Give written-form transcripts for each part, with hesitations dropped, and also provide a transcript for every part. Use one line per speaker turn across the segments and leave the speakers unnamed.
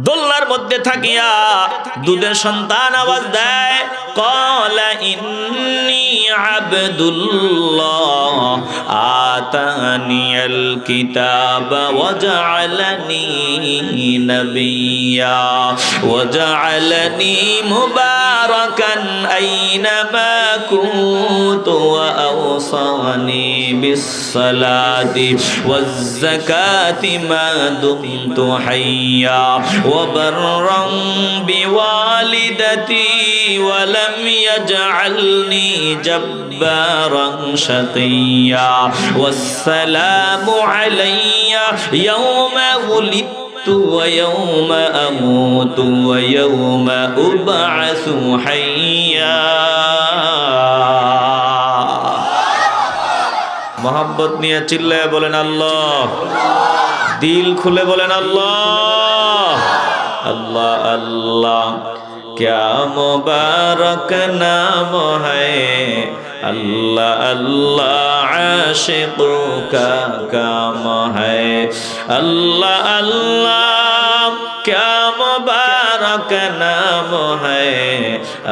দোলনার মধ্যে থাকিয়া দুধের সন্তান আওয়াজ দেয়, ক্বালা ইন্নী আবদুল্লাহ আতানিয়াল কিতাবা ওয়া জাআলানি নাবিয়্যা ওয়া জাআলানি মুবারাকান আইনামা কুনতু ওয়া আওসানি বিস-সালাতি ওয়াজ-যাকাতি মা দুমতু হাইয়্যা ওয়া বাররান বিওয়ালিদাতি ওয়া লাম ইয়াজআলনি জাব্বারান শাকিয়্যা ওয়াস-সালামু আলাইয়া ইয়াওমা উলিদতু ওয়া ইয়াওমা আমুতু ওয়া ইয়াওমা উবআসু হাইয়্যা। মোহাব্বত নিয়ে চিল্লায় বলেন আল্লাহ, দিল খুলে বলেন আল্লাহ আল্লাহ আল্লাহ। क्या मुबारक नाम है अल्लाह अल्लाह, आशिकों का काम है अल्लाह अल्लाह। क्या मुबारक नाम है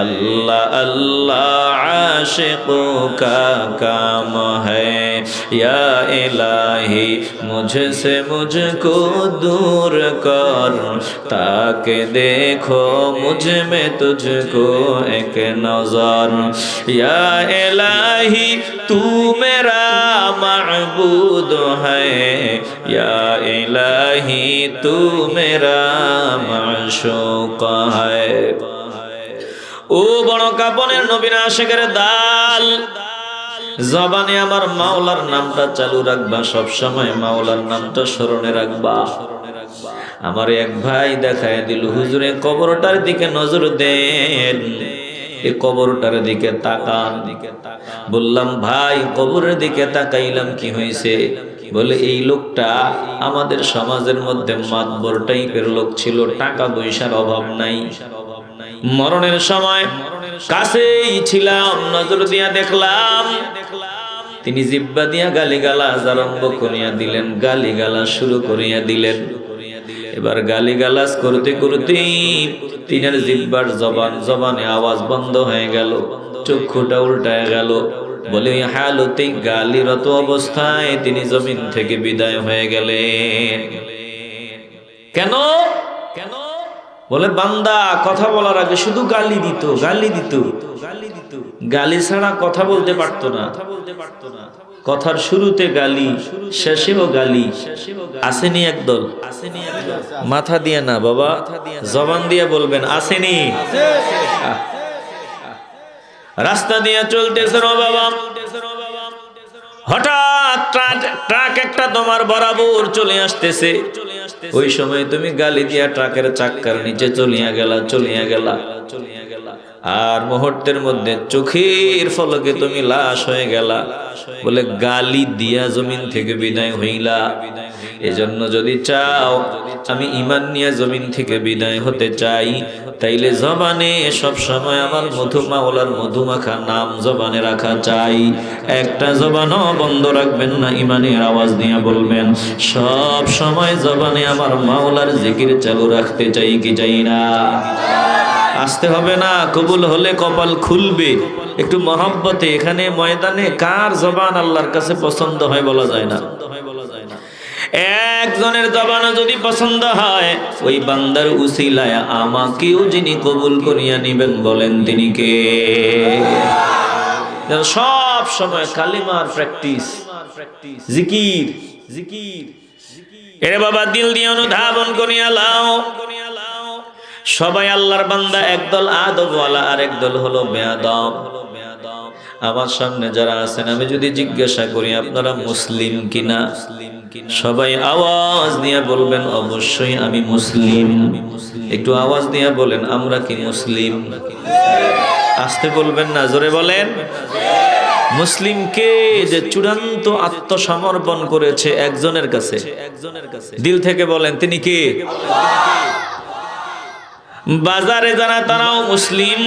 अल्लाह अल्लाह, आशिकों का काम है। या इलाही मुझसे मुझको दूर कर, ताकि देखो मुझ में तुझको एक नजर। या इलाही तू मेरा महबूद है, या इलाही तू मेरा माशूक है। ও বড় কাপনের নবীর আশিকের দাল, জবানে আমার মাওলার নামটা চালু রাখবা, সব সময় মাওলার নামটা স্মরণে রাখবা। আমার এক ভাই দেখায় দিল, হুজুরে কবরটার দিকে নজর দেন, এই কবরটার দিকে তাকান। বললাম ভাই কবরের দিকে তাকাইলাম কি হয়েছে? বলে এই লোকটা আমাদের সমাজের মধ্যে মাতবর টাইপের লোক ছিল, টাকা পয়সার অভাব নাই। মরণের সময় কাছেই ছিলাম, নজর দিয়া দেখলাম তিনি জিহ্বা দিয়া গালিগালাজ আরম্ভ করিয়া দিলেন, গালিগালাজ শুরু করিয়া দিলেন। এবার গালিগালাজ করতে করতে তিনার জিহ্বার জবানে আওয়াজ বন্ধ হয়ে গেল, চক্ষুটা উল্টায় গেল। বলে ওই হালতে গালিরত অবস্থায় তিনি জমিন থেকে বিদায় হয়ে গেলেন। কেন? বলে বান্দা কথা বলার আগে শুধু গালি দিত, গালি দিত, গালি ছাড়া কথা বলতে পারতো না। কথার শুরুতে গালি, শেষেও গালি। আসেনি একদল? মাথা দিয়ে না বাবা, জবান দিয়ে বলবেন আসেনি। রাস্তা দিয়ে চলতেছে বাবা, হঠাৎ ট্রাক একটা তোমার বরাবর চলে আসতেছে। ওই সময় তুমি গালি দিয়া ট্রাকের চাক্কার নিচে চলিয়া গেলা। আর মুহূর্তের মধ্যে চোখের ফলকে তুমি লাশ হয়ে গেলা। বলে গালি দিয়া জমিন থেকে বিদায় হইলা। এজন্য যদি চাও আমি ঈমান নিয়ে জমিন থেকে বিদায় হতে চাই, তাইলে জবানে সব সময় আমার মধু মাওলার মধুমাখা নাম জবানে রাখা চাই। একটা জবানও বন্ধ রাখবেন না, ঈমানের আওয়াজ দিয়ে বলবেন সব সময় জবানে আমার মাওলার জিকির চালু রাখতে চাই কি চাই না? আসতে হবে না, কবুল হলে কপাল খুলবে। একটু মহব্বতে এখানে ময়দানে কার জবান আল্লাহর কাছে পছন্দ হয় বলা যায় না। একজনের জবানও যদি পছন্দ হয়, ওই বান্দার উসিলায় আমাকেও যিনি কবুল করিয়া নিবেন বলেন তিনি কে? সব সময় কালিমার প্র্যাকটিস, জিকির। এরে বাবা দিল দিয়ে অনুধাবন করিয়া লাও। সবাই আল্লাহর বান্দা, একদল আদবওয়ালা আর একদল হলো বেয়াদব। আমার সামনে যারা আছেন আমি যদি জিজ্ঞাসা করি আপনারা মুসলিম কিনা, সবাই আওয়াজ দিয়ে বলবেন অবশ্যই আমি মুসলিম। একটু আওয়াজ দিয়ে বলেন আমরা কি মুসলিম? আসতে বলবেন না, জোরে বলেন। মুসলিমকে যে চূড়ান্ত আত্মসমর্পণ করেছে একজনের কাছে, দিল থেকে বলেন তিনি কে? বাজারে যারা তারাও মুসলিম,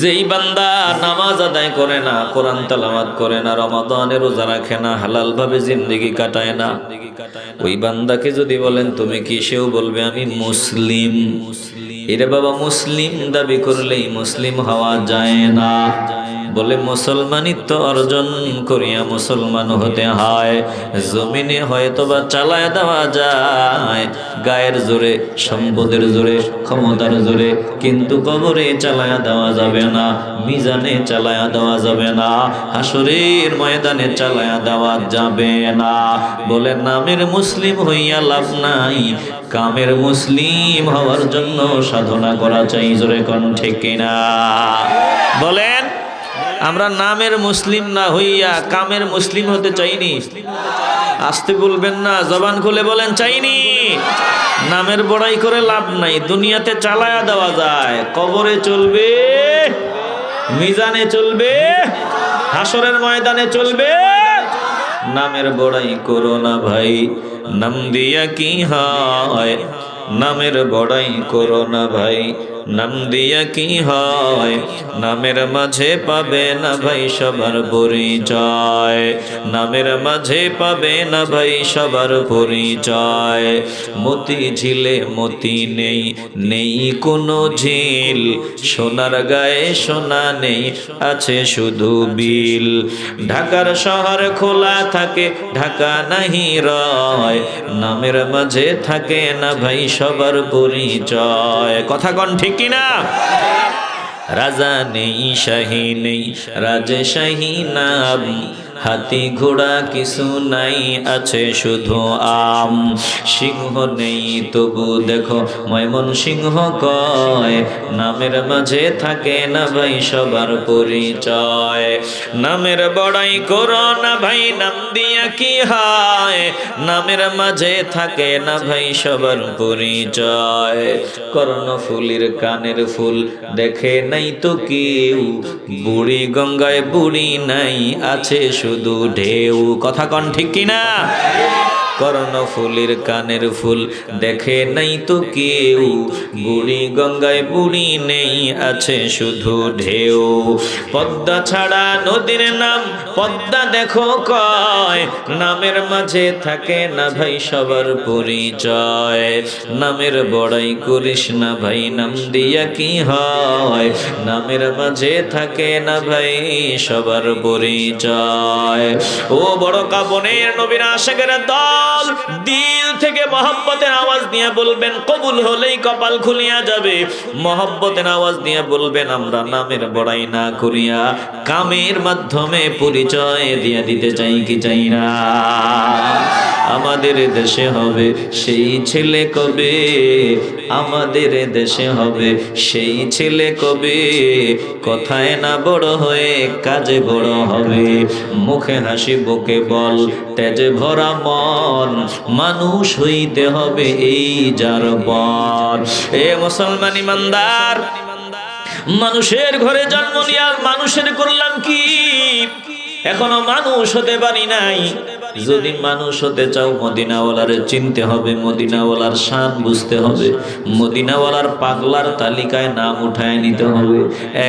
যেই বান্দা নামাজ আদায় করে না, কোরআন তেলাওয়াত করে না, রমাদানে রোজা রাখে না, হালাল ভাবে জিন্দেগি কাটায় না, ওই বান্দাকে যদি বলেন তুমি কি, সেও বলবে আমি মুসলিম। এরে বাবা, মুসলিম দাবি করলেই মুসলিম হওয়া যায় না। বলে মুসলমানিত্ব অর্জন করিয়া মুসলমান হতে হয়। জমিনে হয়তোবা চালায় দেওয়া যায় গায়ের জোরে, সম্পদের জোরে, ক্ষমতার জোরে, কিন্তু কবরে চালায়া দেওয়া যাবে না, মিজানে চালায়া দেওয়া যাবে না, হাসরের ময়দানে চালায়া দেওয়া যাবে না। বলে নামের মুসলিম হইয়া লাভ নাই, কামের মুসলিম হওয়ার জন্য সাধনা করা চাই। জোরে কোন ঠিক কিনা বলেন? আমরা নামের মুসলিম না হইয়া কামের মুসলিম হতে চাইনি। আসতে বলবেন না, জবান খুলে বলেন চাইনি। নামের বড়াই করে লাভ নাই, দুনিয়াতে চালায়া দেওয়া যায়, কবরে চলবে, মিজানে চলবে, হাসরের ময়দানে চলবে। নামের বড়াই করো না ভাই, নাম দিয়া কি হয়? নামের বড়াই করো না ভাই, নাম দিয়া কি হয়? নামের মাঝে পাবে না ভাই সবার পরিচয়, নামের মাঝে পাবে না ভাই সবার পরিচয়। মতি ঝিলে মতি নেই, নেই কোনো ঝিল, সোনার গায়ে সোনা নেই, আছে শুধু বিল। ঢাকার শহর খোলা থাকে, ঢাকা নাহি রয়, নামের মাঝে থাকে না ভাই সবার পরিচয়। কথা কন ঠিক কিনা? রাজা নেই, শাহী নেই, রাজশাহী নাম, হাতি ঘোড়া কিছু নাই, আছে শুধু আম। সিংহ নেই তবু দেখো ময়মন সিংহ কয়, নামের মাঝে থাকে না ভাই সবার পরিচয়। নামের বড়াই করো না ভাই, নাম দিয়া কি হয়? নামের মাঝে থাকে না ভাই সবার পরিচয়। কর্ণফুলীর কানের ফুল দেখে নাই তো কেউ, বুড়ি গঙ্গায় বুড়ি নাই, আছে শুধু ঢেউ। কথা কন ঠিক কিনা? কর্ণফুলীর কানের ফুল দেখে নাই তো কেউ, বুড়ি গঙ্গায় বুড়ি নেই, আছে শুধু ঢেউ। পদ্মা ছাড়া নদীর নাম পদ্মা দেখো কয়, নামের মাঝে থাকে না ভাই সবার পরিচয়। নামের বড়াই করিস না ভাই, নাম দিয়া কি হয়? নামের মাঝে থাকে না ভাই সবার পরিচয়। ও বড় কাবনের নবীর আশিকের দল, দিল থেকে মহব্বতের আওয়াজ দিয়ে বলবেন, কবুল হলেই কপাল খুলিয়া যাবে। মহব্বতের আওয়াজ দিয়ে বলবেন, আমরা নামের বড়াই না করিয়া কামের মাধ্যমে পরিচয় দিয়ে দিতে চাই কি চাই না? আমাদের দেশে হবে সেই ছেলে কবে, আমাদের দেশে হবে সেই ছেলে কবে, কথায় না বড় হয়ে কাজে বড় হবে। মুখে হাসি বুকে বল, তেজে ভরা মন, মানুষ হইতে হবে এই যার বল। এ মুসলমান ইমানদার, মানুষের ঘরে জন্ম নিয়া মানুষের করলাম কি? এখনো মানুষ হতে পারি নাই। যদি মানুষ হতে চাও, মদিনাওয়ালারে চিনতে হবে, মদিনাওয়ালার শান বুঝতে হবে, মদিনাওয়ালার পাগলার তালিকায় নাম উঠায় নিতে হবে।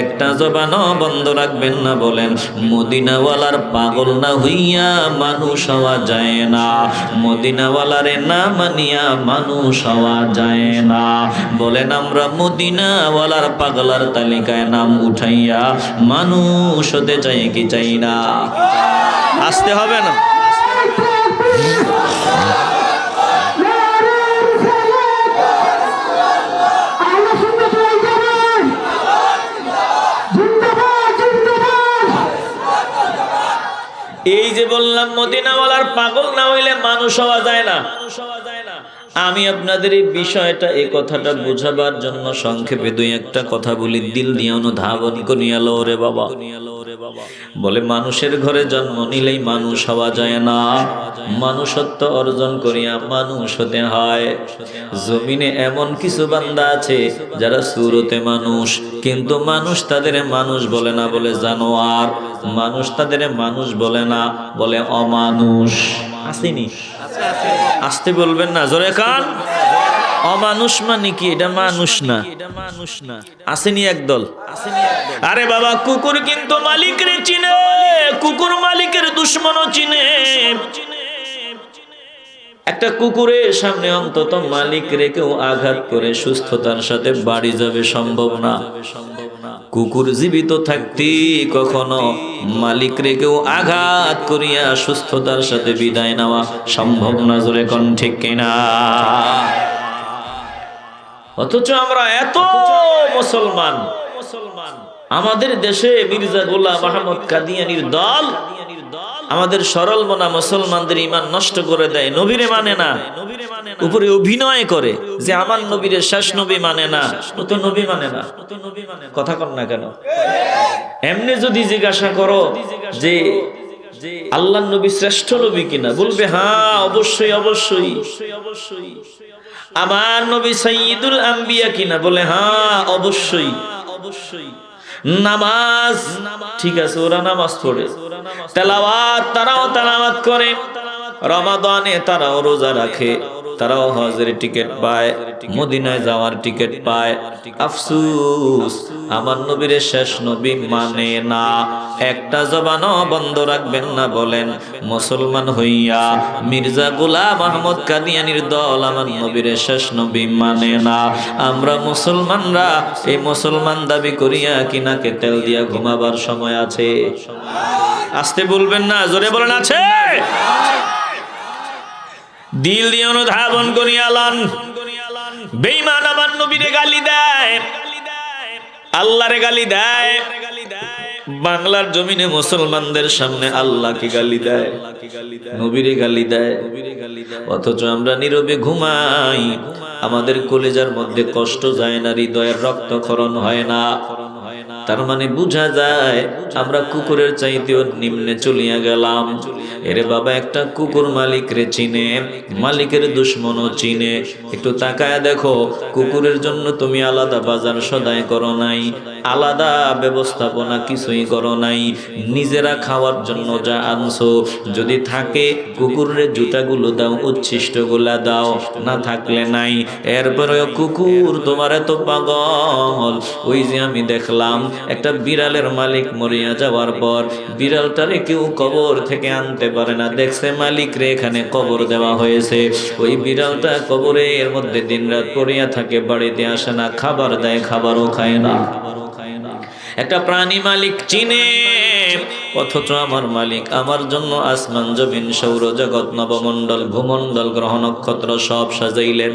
একটা জবানও বন্ধ রাখবেন না, বলেন মদিনাওয়ালার পাগল না হইয়া মানুষ হওয়া যায় না, মদিনাওয়ালারে না মানিয়া মানুষ হওয়া যায় না। বলেন আমরা মদিনাওয়ালার পাগলার তালিকায় নাম উঠাইয়া মানুষ হতে চাই কি চাই না? আসতে হবে না? এই যে বললাম মদিনাওয়ালার পাগল না হইলে মানুষ হওয়া যায় না, আমি আপনাদের এই বিষয়টা, এই কথাটা বোঝাবার জন্য সংক্ষেপে দুই একটা কথা বলি, দিল দিয়ে অনুধাবন করিয়া লো রে বাবা। বলে মানুষের ঘরে জন্ম নিলেই মানুষ হওয়া যায় না, মানুষত্ব অর্জন করিয়া মানুষ হতে হয়। জমিনে এমন কিছু বান্দা আছে যারা সুরতে মানুষ, কিন্তু মানুষ তাদের মানুষ বলে না, বলে জানোয়ার। মানুষ তাদের মানুষ বলে না, বলে অমানুষ। আসেনি? আসতে বলবেন না, জোরে কান। অমানুষ মানে কি? এটা মানুষ না, আসেনি একদল। আরে বাবা, কুকুর কিন্তু মালিকরে চিনে, কুকুর মালিকের দুশ্মনও চিনে। একটা কুকুরের সামনে অন্তত মালিক রেখেও আঘাত করে সুস্থতার সাথে বাড়ি যাবে সম্ভব না। কুকুর জীবিত থাকতে কখনো মালিক রেখেও আঘাত করিয়া সুস্থতার সাথে বিদায় নেওয়া সম্ভব না। জোরে কোন ঠিক কিনা? অথচ আমরা এত মুসলমান, আমাদের দেশে মির্জা গোলাম আহমদ কাদিয়ানির দল আমাদের সরল মনা মুসলমানদের ঈমান নষ্ট করে দেয়। নবীরে মানে না, উপরে অভিনয় করে যে আমার নবীরে শেষ নবী মানে না। ও তো নবী মানে না, কথা কর না কেন? এমনি যদি জিজ্ঞাসা করো যে আল্লাহর নবী শ্রেষ্ঠ নবী কিনা, বলবে হ্যাঁ অবশ্যই অবশ্যই। আমার নবী সাইয়্যিদুল আম্বিয়া কিনা, বলে হ্যাঁ অবশ্যই অবশ্যই। নামাজ ঠিক আছে, ওরা নামাজ পড়ে। তেলাওয়াত তারাও তেলাওয়াত করে, রমাদানে তারাও রোজা রাখে, তারাও হজের টিকিট পায়, মদিনায় যাওয়ার টিকিট পায়। আফসোস আমার নবীর শেষ নবী মানে না। একটা জবানও বন্ধ রাখবেন না বলেন মুসলমান হইয়া মির্জা গোলাম আহমদ কাদিয়ানির দল আমার নবীর শেষ নবী মানে না। আমরা মুসলমানরা এই মুসলমান দাবি করিয়া কিনাকে তেল দিয়া ঘুমাবার সময় আছে? আসতে বলবেন না, জোরে বলেন আছে? দিল দিয়ে অনুধাবন করিয়া লন। বেঈমান আমার নবীরে গালি দেয়, আল্লাহরে গালি দেয়, বাংলার জমিনে মুসলমানদের সামনে আল্লাহকে গালি দেয়, নবীরে গালি দেয়। অথচ আমরা নীরবে ঘুমাই, আমাদের কলিজার মধ্যে কষ্ট যায় না, হৃদয়ের রক্তক্ষরণ হয় না। তার মানে বোঝা যায় আমরা কুকুরের চাইতেও নিম্নে চলিয়া গেলাম। এরে বাবা, একটা কুকুর মালিক রে চিনে, মালিকের দুশ্মনও চিনে। একটু তাকায় দেখো, কুকুরের জন্য তুমি আলাদা বাজার সদাই করো নাই, আলাদা ব্যবস্থাপনা কিছুই করো নাই। নিজেরা খাওয়ার জন্য যা আনছো, যদি থাকে কুকুরের জুতাগুলো দাও, উচ্ছিষ্ট গুলা দাও, না থাকলে নাই। এরপরেও কুকুর তোমার এত পাগল। ওই যে আমি দেখলাম একটা বিড়ালের মালিক মরিয়া যাওয়ার পর বিড়ালটারে কেউ কবর থেকে আনতে পারে না, দেখছে মালিক রে এখানে কবর দেওয়া হয়েছে। ওই বিড়ালটা কবরের মধ্যে দিনরাত পড়িয়া থাকে, বাড়িতে আসে না, খাবার দেয়, খাবারও খায় না। একটা প্রাণী মালিক চিনে, অথচ আমার মালিক আমার জন্য আসমান জমিন সৌরজগৎ নবমণ্ডল ভূমণ্ডল গ্রহ নক্ষত্র সব সাজাইলেন।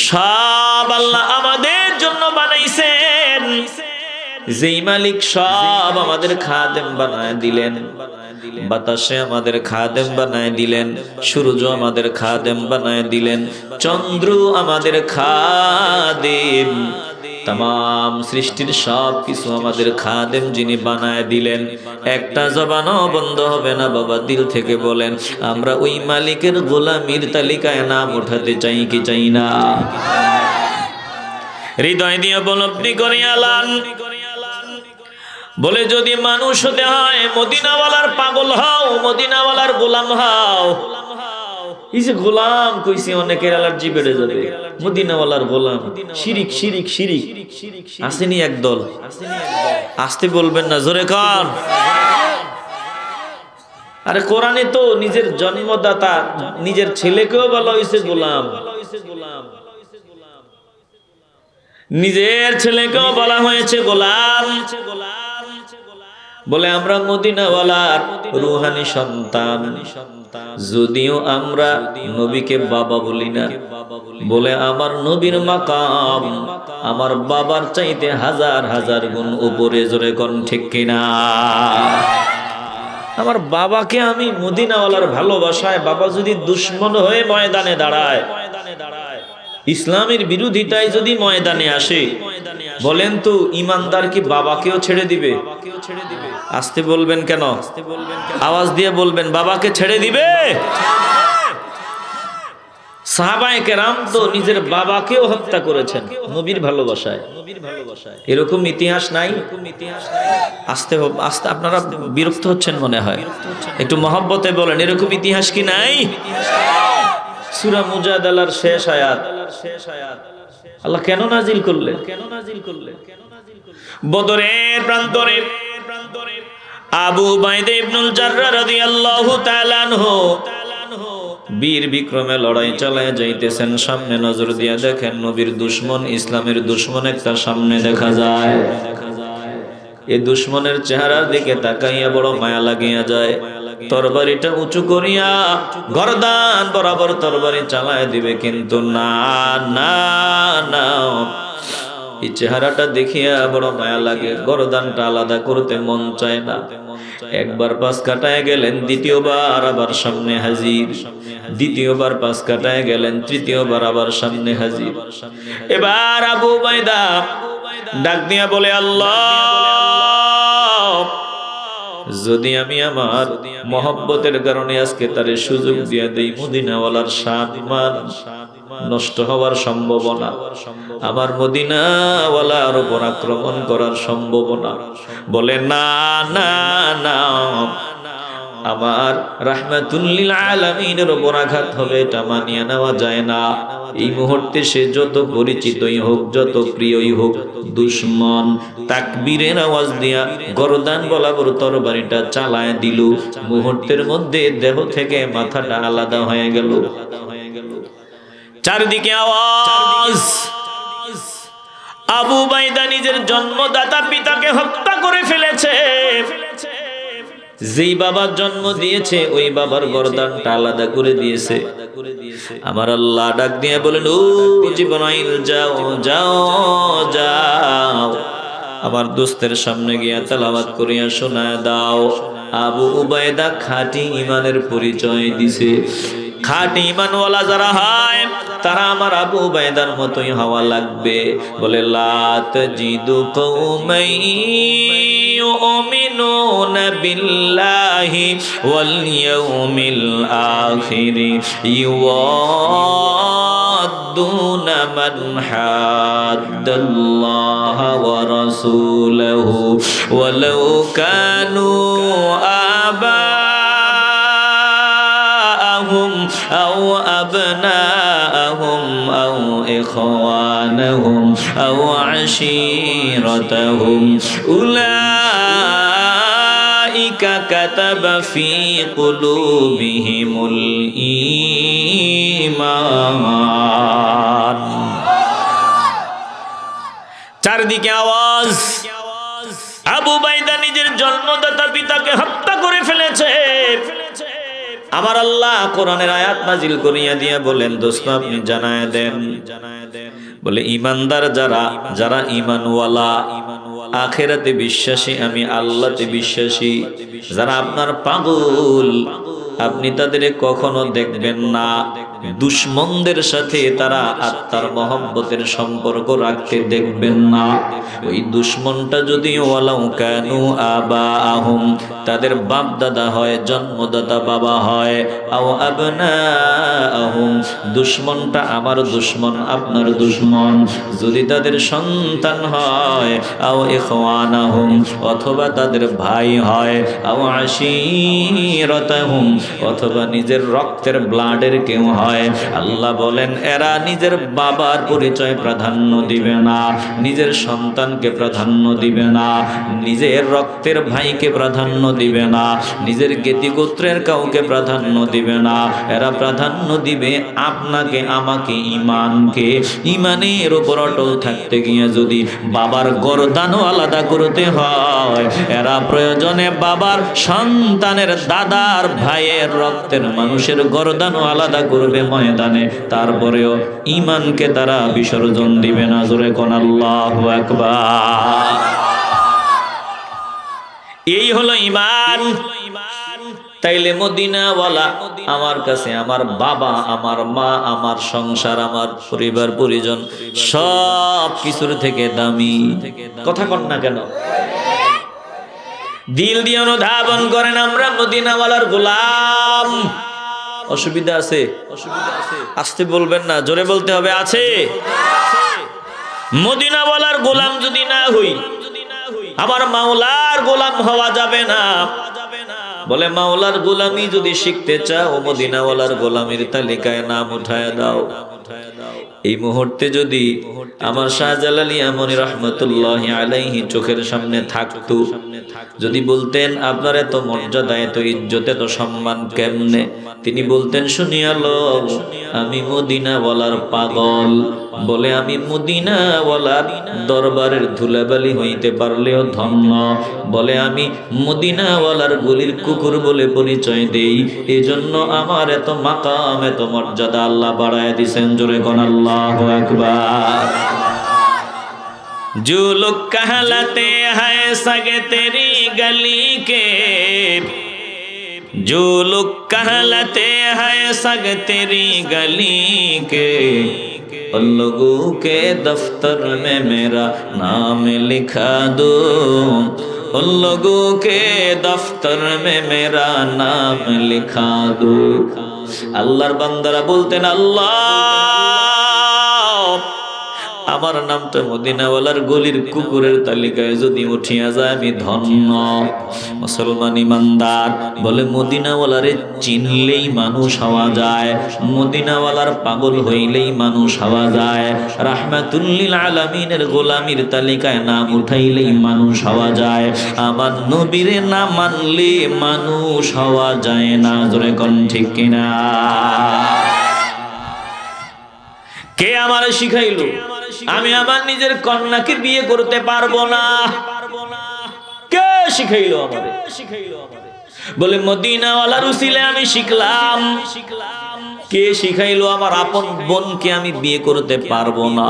সব আল্লাহ আমাদের জন্য বানাইছেন। যেই মালিক সব আমাদের খাদেম বানায় দিলেন, বাতাসে আমাদের খাদেম বানায় দিলেন, সূর্য আমাদের খাদেম বানায় দিলেন, চন্দ্র আমাদের খাদেম, तमाम सृष्टिर सब किछु आमादेर खादेम जिनि बानाय दिलेन। एकटा जबानो बंद होबे ना बाबा, दिल थेके बोलेन आमरा ओई मालिकेर गोलामिर तालिकाय नाम उठाते चाই कि चाই ना? हृदय दिए उपलब्धि करिया लान। बोले जदि मानुष होते हय मदिनावालार पागल हও, मदिनावालार गोलाम हও। এই যে গোলাম কইছি অনেকের অ্যালার্জি বেড়ে যাবে। মদিনাওয়ালার গোলাম, শিরিক শিরিক শিরিক আসেনি একদল। আসতে বলবেন না, জোরে কান। আরে কোরআনে তো নিজের জন্মদাতা নিজের ছেলেকেও বলা হয়েছে গোলাম, নিজের ছেলেকেও বলা হয়েছে গোলাম। বলে আমরা মদিনাওয়ালার রুহানি সন্তান, যদিও আমরা নবীকে বাবা বলি না। বলে আমার নবীর মাকাম আমার বাবার চাইতে হাজার হাজার গুণ উপরে, জোরে কোন ঠিক কিনা? আমার বাবাকে আমি মদিনাওয়ালার ভালোবাসায়, বাবা যদি দুশ্মন হয়ে ময়দানে দাঁড়ায়, ইসলামের বিরোধিতায় যদি ময়দানে আসে, বলেন তো ইমানদার কি বাবাকেও ছেড়ে দিবে? আসতে বলবেন কেন? আওয়াজ দিয়ে বলবেন, বাবাকে ছেড়ে দিবে? সাহাবায়ে কেরাম তো নিজের বাবাকেও হত্যা করেছেন নবীর ভালোবাসায়। এরকম ইতিহাস নাই? আস্তে আস্তে আপনারা বিরক্ত হচ্ছেন মনে হয়, একটু মহব্বতে বলেন, এরকম ইতিহাস কি নাই? সূরা মুজাদালার শেষ আয়াত আল্লাহ কেন নাজিল করলেন? বদরের প্রান্তরে আবু উবাইদা ইবনুল জাররাহ রাদিয়াল্লাহু তাআলা আনহু বীর বিক্রমে লড়াই চালায় যাইতেছেন। সামনে নজর দিয়া দেখেন নবীর দুশমন, ইসলামের দুশমন একটা সামনে দেখা যায়। এই দুশমনের চেহারার দিকে তাকাইয়া বড় মায়া লাগিয়া যায়। তরবারিটা উঁচু করিয়া গর্দান বরাবর তরবারি চালায় দিবে, কিন্তু না না না, এই চেহারাটা দেখিয়া বড় মায়া লাগে, গর্দানটা আলাদা করতে মন চায় না। একবার পাশ কাটায় গেলেন, দ্বিতীয়বার আবার সামনে হাজির, দ্বিতীয়বার পাশ কাটায় গেলেন, তৃতীয়বার আবার সামনে হাজির। এবার আবু উবাইদা ডাক দিয়া বলে, আল্লাহ, যদি আমি আমার মহব্বতের কারণে আজকে তারে সুযোগ দিয়া দেই, মদিনাওয়ালার সম্মান নষ্ট হওয়ার সম্ভাবনা, আমার মদিনাওয়ালার উপর আক্রমণ করার সম্ভাবনা। বলে না না না, আমার রাহমাতুল লিল আলামিনের উপর আঘাত হবে, এটা মানিয়ে নেওয়া যায় না। এই মুহূর্তে সে যত পরিচিতই হোক, যত প্রিয়ই হোক, দুশমন তাকবীরের আওয়াজ দিয়া গর্দান বরাবর তরবারিটা চালায় দিল। মুহূর্তের মধ্যে দেহ থেকে মাথাটা আলাদা হয়ে গেল। চারদিকে আওয়াজ, আবু উবাইদা নিজের জন্মদাতা পিতাকে হত্যা করে ফেলেছে। যেই বাবার জন্ম দিয়েছে ওই বাবার গর্দানটা আলাদা করে দিয়েছে। আমার আল্লাহ ডাক দিয়ে বলেন, ও জিবরাইল, যাও যাও যাও, আমার দোস্তের সামনে গিয়া তেলাওয়াত করিয়া শোনায় দাও। আবু উবাইদা খাঁটি ঈমানের পরিচয় দিছে। খাঁটি ঈমানওয়ালা যারা হয় তারা আমার আবু উবাইদার মতোই হওয়া লাগবে। বলে, লা তাজিদু কওমান ইউমিনুনা বিল্লাহি ওয়াল ইয়াউমিল আখির ইউয়াদ্দুনা মান হাদ্দাল্লাহা ওয়া রাসূলাহু ওয়ালাউ কানু আবাআহুম আও আবনাআহুম আও ইখওয়ানাহুম আও আশীরাতাহুম উলাইকা কাতাবা ফি কুলুবিহিমুল ঈমান। চারদিকে আওয়াজ, আবু উবাইদা নিজের জন্মদাতা পিতাকে হত্যা করে ফেলেছে। আমার আল্লাহ কোরআনের আয়াত নাজিল করিয়া দিয়া বলেন, দোস্ত আপনি জানায় দেন। বলে, ঈমানদার যারা, যারা ঈমানওয়ালা, আখিরাতে বিশ্বাসী, আমি আল্লাহতে বিশ্বাসী, যারা আপনার পাগল, আপনি তাদের কখনো দেখবেন না দুশমনদের সাথে তারা আত্মার মহব্বতের সম্পর্ক রাখতে দেখবেন না। ওই দুশমনটা যদি ওয়ালাউ কানু আবাআহুম, তাদের বাপ দাদা হয়, জন্মদাতা বাবা হয়, আও আবনাআহুম, দুশমনটা আমার দুশমন, আপনার দুশমন, যদি তাদের সন্তান হয়, আও ইখওয়ানাহুম, অথবা তাদের ভাই হয়, আও আশীরাতাহুম, অথবা নিজের রক্তের ব্লাডের কেউ হয়। আল্লাহ বলেন, এরা নিজের বাবার পরিচয় প্রাধান্য দিবে না, নিজের সন্তানকে প্রাধান্য দিবে না, নিজের রক্তের ভাইকে প্রাধান্য দিবে না, নিজের জ্ঞাতিগোত্রের কাউকে প্রাধান্য দিবে না। এরা প্রাধান্য দিবে আপনাকে, আমাকে, ঈমানকে। ঈমানের উপর অটল থাকতে গিয়ে যদি বাবার গর্দানও আলাদা করতে হয়, এরা প্রয়োজনে বাবার সন্তানের দাদার ভাইয়ের রক্তের মানুষের গর্দানও আলাদা করবে ময়দানে, তারপরেও ঈমানকে তারা বিসর্জন দিবে না। জোরে কোন আল্লাহু আকবার। এই হলো ঈমান। তাইলে মদিনাওয়ালা আমার কাছে আমার বাবা, আমার মা, আমার সংসার, আমার পরিবার পরিজন সব কিছুর থেকে দামি। কথা কন না কেন? দিল দিয়ে অনুধাবন করেন, আমরা মদিনাওয়ালার গোলাম। অসুবিধা আছে? আসতে বলবেন না, জোরে বলতে হবে, আছে। মদিনাওয়ালার গোলাম যদি না হই, আমার মাওলার গোলাম হওয়া যাবে না। বলে, মাওলার গোলামি যদি শিখতে চাও, মদিনাওয়ালার গোলামির তালিকায় নাম উঠায় দাও। এই মুহূর্তে যদি আমার শাহজালাল ইয়ামানী রাহমাতুল্লাহি আলাইহি চোখের সামনে থাকতো, যদি বলতেন আপনার এত মর্যাদা, এত ইজ্জত, এত সম্মান কেমনে, তিনি বলতেন শুনিয়া লও আমি মদিনাওয়ালার পাগল, বলে আমি মদিনাওয়ালার দরবারের ধুলাবালি হইতে পারলেও ধন্য, বলে আমি মদিনাওয়ালার গলির কুকুর বলে পরিচয় দেই, এজন্য আমার এত মাকাম, এত মর্যাদা আল্লাহ বাড়ায় দিছেন। জোরে কোন আল্লাহু আকবার। जो लोग कहलाते हैं सग तेरी गली के, जो लोग कहलाते हैं सग तेरी गली के, उन लोगों के दफ्तर में मेरा नाम लिखा दो, उन लोगों के दफ्तर में मेरा नाम लिखा दो। আল্লাহর বান্দারা বলতেন আল্লাহ আমার নামটা মদিনাওয়ালার গলির কুকুরের তালিকায় যদি উঠিয়া যায় আমি ধন্য। মুসলমান ইমানদার বলে মদিনাওয়ালারে চিনলেই মানুষ হওয়া যায়, মদিনাওয়ালার পাগল হইলেই মানুষ হওয়া যায়, রাহমাতুল লিল আলামিনের গোলামির তালিকায় নাম উঠাইলেই মানুষ হওয়া যায়, আমার নবীরে না মানলে মানুষ হওয়া যায় না। জোরে কোন ঠিক কিনা? কে আমার শিখাইলো আমি আমার নিজের কন্যাকে বিয়ে করতে পারবো না? কে শিখাইলো আমারে? বলে মদিনাওয়ালার উসিলে আমি শিখলাম। কে শিখাইলো আমার আপন বোনকে আমি বিয়ে করতে পারবো না?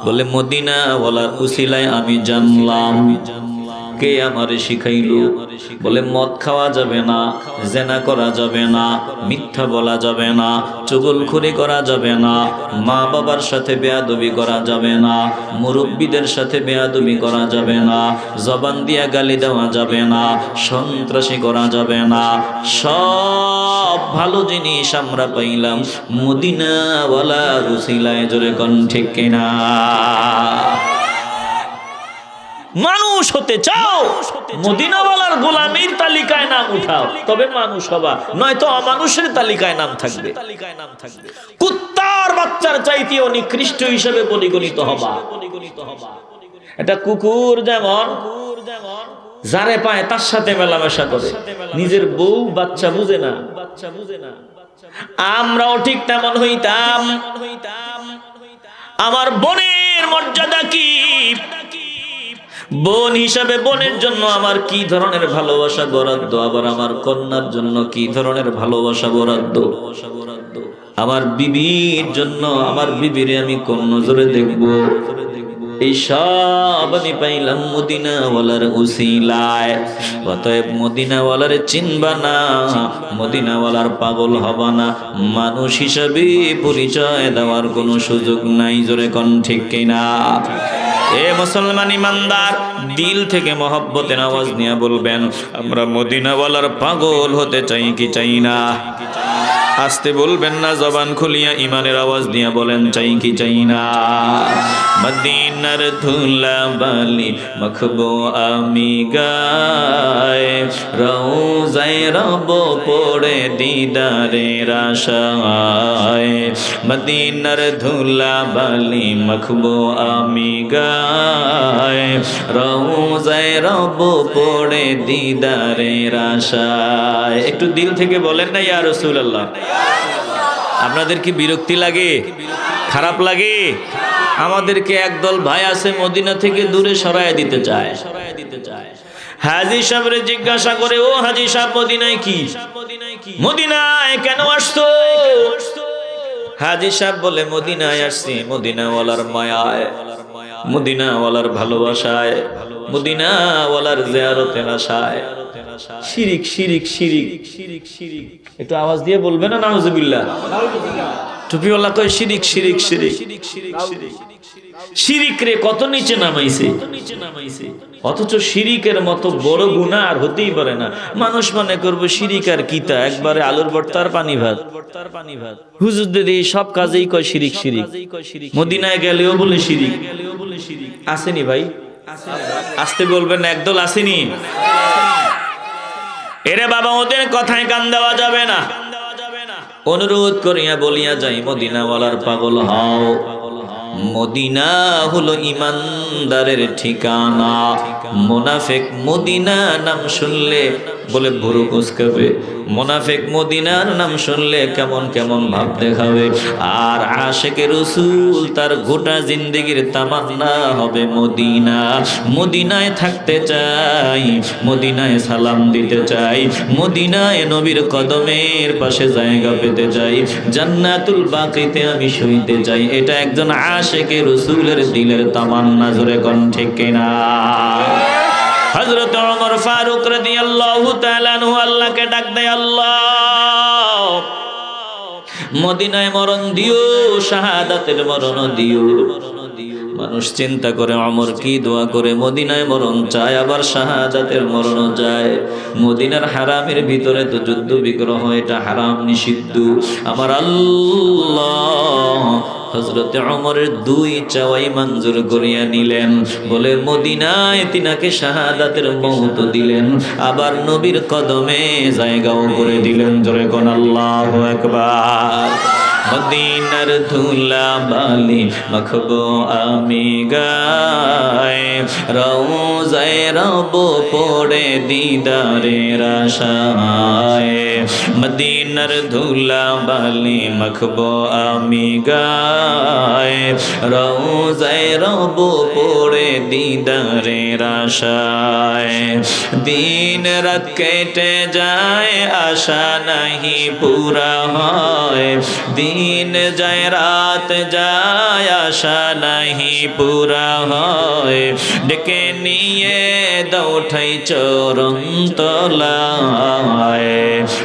বলে মদিনাওয়ালার উসিলায় আমি জানলাম। কে আমারে শিখাইলো? বলে মদ খাওয়া যাবে না, জেনা করা যাবে না, মিথ্যা বলা যাবে না, চুগলখুরি করা যাবে না, মা বাবার সাথে বেয়াদবি করা যাবে না, মুরব্বীদের সাথে বেয়াদবি করা যাবে না, জবান দিয়া গালি দেওয়া যাবে না, সন্ত্রাসী করা যাবে না। সব ভালো জিনিস আমরা পাইলাম মদিনাওয়ালার উসিলায়। জোরে কোন ঠিক কিনা? মানুষ হতে চাও মদিনাওয়ালার গোলামীর তালিকায় নাম উঠাও, তবে মানুষ হবা, নয়তো অমানুষের তালিকায় নাম থাকবে। কুত্তার বাচ্চার চাইতেও নিকৃষ্ট হিসেবে পরিগণিত হবা। এটা কুকুর যেমন যারে পায় তার সাথে মেলামেশা করে, নিজের বউ বাচ্চা বুঝে না। আমরাও ঠিক তেমন হইতাম। আমার বোনের মর্যাদা কি, বোন হিসাবে বোনের জন্য আমার কি ধরনের ভালোবাসা বরাদ্দ, আবার আমার কন্যার জন্য কি ধরনের ভালোবাসা বরাদ্দ। আমার বিবির জন্য আমার বিবিরে আমি কোন নজরে দেখব, এই সব আমি পাইলাম মদিনাওয়ালার উসিলায়। অতএব মদিনাওয়ালার চিনবা না, মদিনাওয়ালার পাগল হবা না, মানুষ হিসাবে পরিচয় দেওয়ার কোনো সুযোগ নাই। জোরে কোন ঠিক কিনা? এ মুসলমান ইমানদার, দিল থেকে মহব্বতের আওয়াজ নিয়ে বলবেন আমরা মদিনাওয়ালার পাগল হতে চাই কি চাই না? আস্তে বলবেন না, জবান খুলিয়া ইমানের আওয়াজ দিয়ে বলেন চাই কি চাই না? মদিনার ধুলা বালি মাখবো আমি গায়ে, রওজায় রব পড়ে দিদারের আশায়। মদিনার ধুলা বালি মাখবো আমি গায়ে, রওজায় রব পড়ে দিদারের আশায়। একটু দিল থেকে বলেন না ইয়া রাসূলুল্লাহ। আপনাদের কি বিরক্তি লাগে, খারাপ লাগে? আমাদেরকে একদল ভাই আছে মদিনা থেকে দূরে সরায় দিতে চায়। হাজী সাহেবরে জিজ্ঞাসা করে, ও হাজী সাহেব মদিনায় কি, মদিনায় কেন আসছো? হাজী সাহেব বলে মদিনায় আসছি মদিনাওয়ালার মায়ায়, মদিনাওয়ালার ভালোবাসায়, মদিনাওয়ালার জিয়ারতের আশায়। শিরিক শিরিক শিরিক শিরিক শিরিক, একটু আওয়াজ দিয়ে বলবে না নাউজুবিল্লাহ? টুপিওয়ালা কয় শিরিক শিরিক শিরিক শিরিক শিরিক। শিরিক রে কত নিচে নামাইছে, অথচ শিরিকের মতো বড় গুনাহ আর হতেই পারে না। মানুষ মনে করবে শিরিক আর কিতা, একবারে আলুর ভর্তার পানি ভাত। হুজুর দিদি সব কাজেই কয় শিরিক শিরিক, মদিনায় গেলেও বলে শিরিক। আসেনি ভাই? আসতে বলবেন, একদল আসেনি। এরে বাবা, ওদের কথায় কান দেওয়া যাবে না। অনুরোধ করিয়া বলিয়া যাই, মদিনাওয়ালার পাগল হও। মদিনা হলো ইমানদারের ঠিকানা। মুনাফিক মদিনা নাম শুনলে বলে ভুরু কুঁচকাবে, মুনাফিক মদিনার নাম শুনলে কেমন কেমন ভাব দেখাবে। আর আশিকে রাসূল তার গোটা জিন্দেগির তামান্না হবে মদিনা। মদিনায় থাকতে চাই, মদিনায় সালাম দিতে চাই, মদিনায় নবীর কদমের পাশে জায়গা পেতে চাই, জান্নাতুল বাকিতে আমি শুইতে চাই। এটা একজন আশিকে রাসূলের দিলের তামান্না। জোরে কোন ঠিক কিনা? হযরত ওমর ফারুক রাদিয়াল্লাহু তাআলা আনহু আল্লাহকে ডাক দেয়, আল্লাহ মদিনায় মরণ দিও, শাহাদাতের মরণ দিও। মানুষ চিন্তা করে ওমর কি দোয়া করে, মদিনায় মরণ চায় আবার শাহাদাতের মরণ চায়। মদিনার হারামের ভিতরে তো যুদ্ধ বিগ্রহ, এটা হারাম নিষিদ্ধ। আমার আল্লাহ হযরতে ওমরের দুই চাওয়াই মঞ্জুর করিয়া নিলেন, বলে মদিনায় তিনাকে শাহাদাতের মওত দিলেন, আবার নবীর কদমে জায়গাও করে দিলেন। জোরে কোন আল্লাহু আকবার। মদিনার ধুলা বালি মাখবো আমি গায়ে, রওজায় রব পড়ে দিদারের আশায়। মদিনার ধুলা বালি মাখবো আমি গায়ে, রওজায় রব পড়ে দিদারের আশায়। দিন রাত কেটে যায় আশা নাহি পুরা হয়, দিন যায় রাত যায় আশা নাহি পুরা হয়। ডেকে নিয়ে দৌঠাই চরণ তলায়,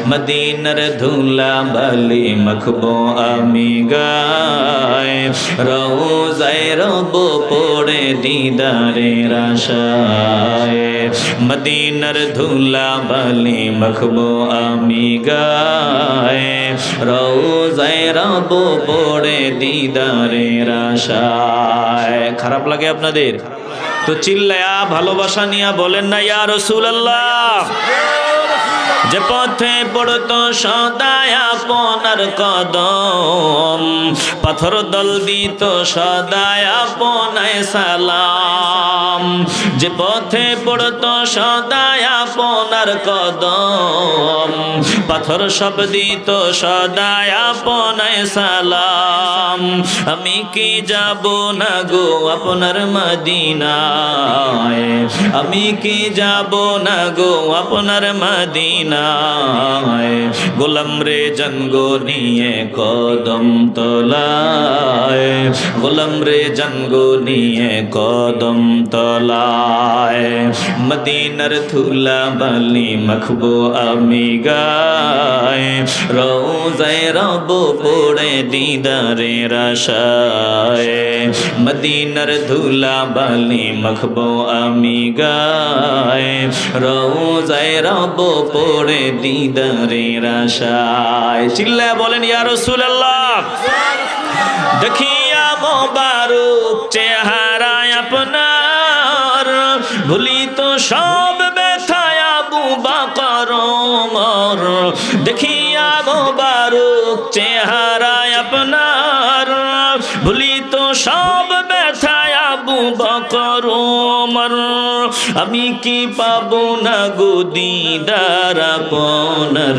মদিনার ধুলা বালি মাখবো আমি গায়ে, রওজায় রব পড়ে দিদারের আশায়। মদিনার ধুলা বালি মাখবো আমি গায়ে, রওজায় রব পড়ে দিদারের আশায়। খারাপ লাগে আপনাদের? তো চিল্লায়া ভালোবাসা নিয়া বলেন না ইয়া রাসূলুল্লাহ। যে পথে পড়তো সদায় আপনার কদম, পাথর দল দিত সদায় আপনায় সালাম। যে পথে পড়তো সদায় আপনার কদম, পাথর সব দিত সদায় আপনায় সালাম। আমি কি যাব না গো আপনার মদিনায়, আমি কি যাব না গো আপনার মদিনায়। গোলাম রে জঙ্গো নিয়ে কদম তলায়, গোলাম রে জঙ্গো নিয়ে কদম তলায়। মদিনার ধুলা বালি মাখবো আমি গায়ে, রওজায় রব পড়ে দিদারের আশায়। মদিনার ধুলা বালি মাখবো আমি গায়ে, রওজায় রব পড়ে দিদারের আশায়। চিল্লায়া বলেন ইয়া রাসূলুল্লাহ। দেখিয়া মোবারক চেহারা আপনার, ভুলি তো সব ব্যথায় আবু বকর ওমর। দেখিয়া মোবারক চেহারা আপনার, ভুলি তো সব ব্যথায় আবু বকর ওমর। আমি কি পাবো না গো দিদার আপনার,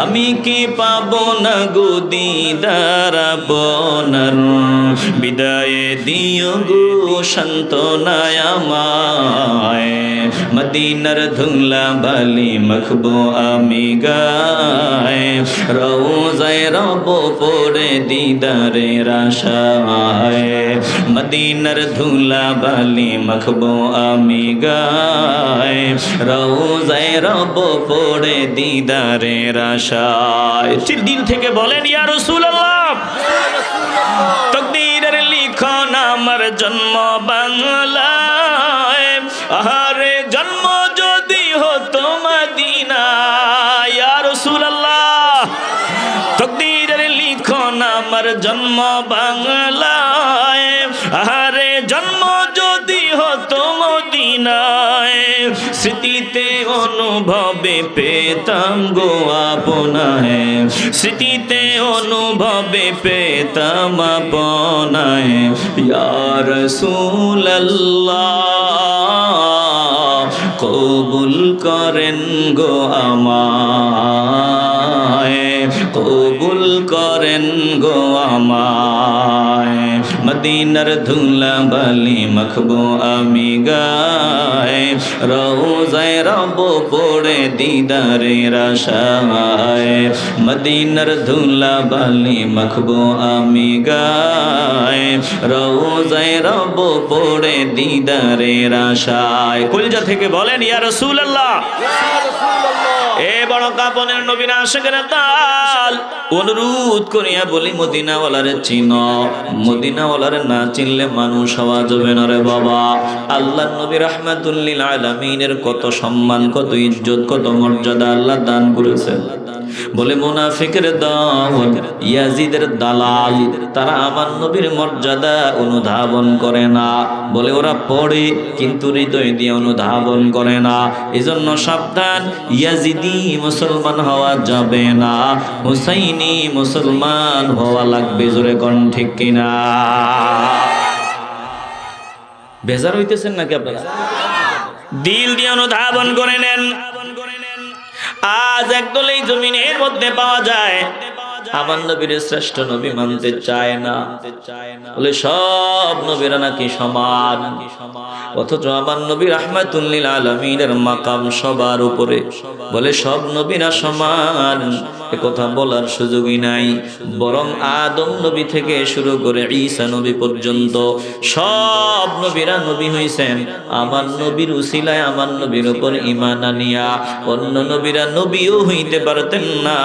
আমি কি পাবো না গো দিদার আপনার। বিদায় দিও গো সান্ত্বনায় আমায়, মদিনার ধুলা বালি মাখবো আমি গায়ে, রওজায় রব পড়ে দিদারের আশায়। মদিনার ধুলা বালি মাখবো আমি গায়ে, রওজায় রব পড়ে দিদারের আশায়। দিল থেকে বলেন ইয়া রাসূলুল্লাহ। তকদীরের লিখন আমার জন্ম বাংলায়, আহারে জন্ম যদি হতো মদিনায়। ইয়া রাসূলুল্লাহ। তকদীরের লিখন আমার জন্ম বাংলায়, আহারে জন্ম যদি হতো মদিনায়। স্মৃতিতে অনুভবে পেতাম গো আপনায়, স্মৃতিতে অনুভবে পেতাম আপনায়। ইয়া রাসূলুল্লাহ কবুল করেন গো আমায়, কবুল করেন গো আমায়। মদিনার ধুলা বালি মাখবো আমি গায়ে, রওজায় রব পড়ে দিদারের আশায়। মদিনার ধুলা বালি মাখবো আমি গায়ে, রওজায় রব পড়ে দিদারের আশায়। কলিজা থেকে বলেন ইয়া রাসূলুল্লাহ। এ বড় কাপনের নবীর আশিকের দল, অনুরোধ করিয়া বলি মদিনাওয়ালারে চিনো, মদিনাওয়ালারে না চিনলে মানুষ হওয়া যাবে না রে বাবা। আল্লাহর নবী রাহমাতুল লিল আলামিনের কত সম্মান, কত ইজ্জত, কত মর্যাদা আল্লাহ দান করেছেন। বলে মুনাফিকের দল, ইয়াজিদের দালাল, তারা আমার নবীর মর্যাদা অনুধাবন করে না। বলে ওরা পড়ে কিন্তু হৃদয় দিয়ে অনুধাবন করে না। এজন্য সাবধান, ইয়াজিদি মুসলমান হওয়া যাবে না, হুসাইনি মুসলমান হওয়া লাগবে। জোরে কোন ঠিক কিনা? বেজার হইতেছেন নাকি আপনারা? দিল দিয়ে অনুধাবন করে নেন। আজ একদল এই জমিনের মধ্যে পাওয়া যায় আমার নবীর শ্রেষ্ঠ নবী মানতে চায় না। বলে সব নবীরা নাকি সমান, অথচ আমার নবী রাহমাতুল লিল আলামিনের মাকাম সবার উপরে। বলে সব নবীরা সমান, এ কথা বলার সুযোগই নাই। বরং আদম নবী থেকে শুরু করে ঈসা নবী পর্যন্ত সব নবীরা নবী হইছেন আমার নবীর উসিলায়, আমার নবীর উপর ঈমান আনিয়া। অন্য নবীরা নবীও হইতে পারতেন না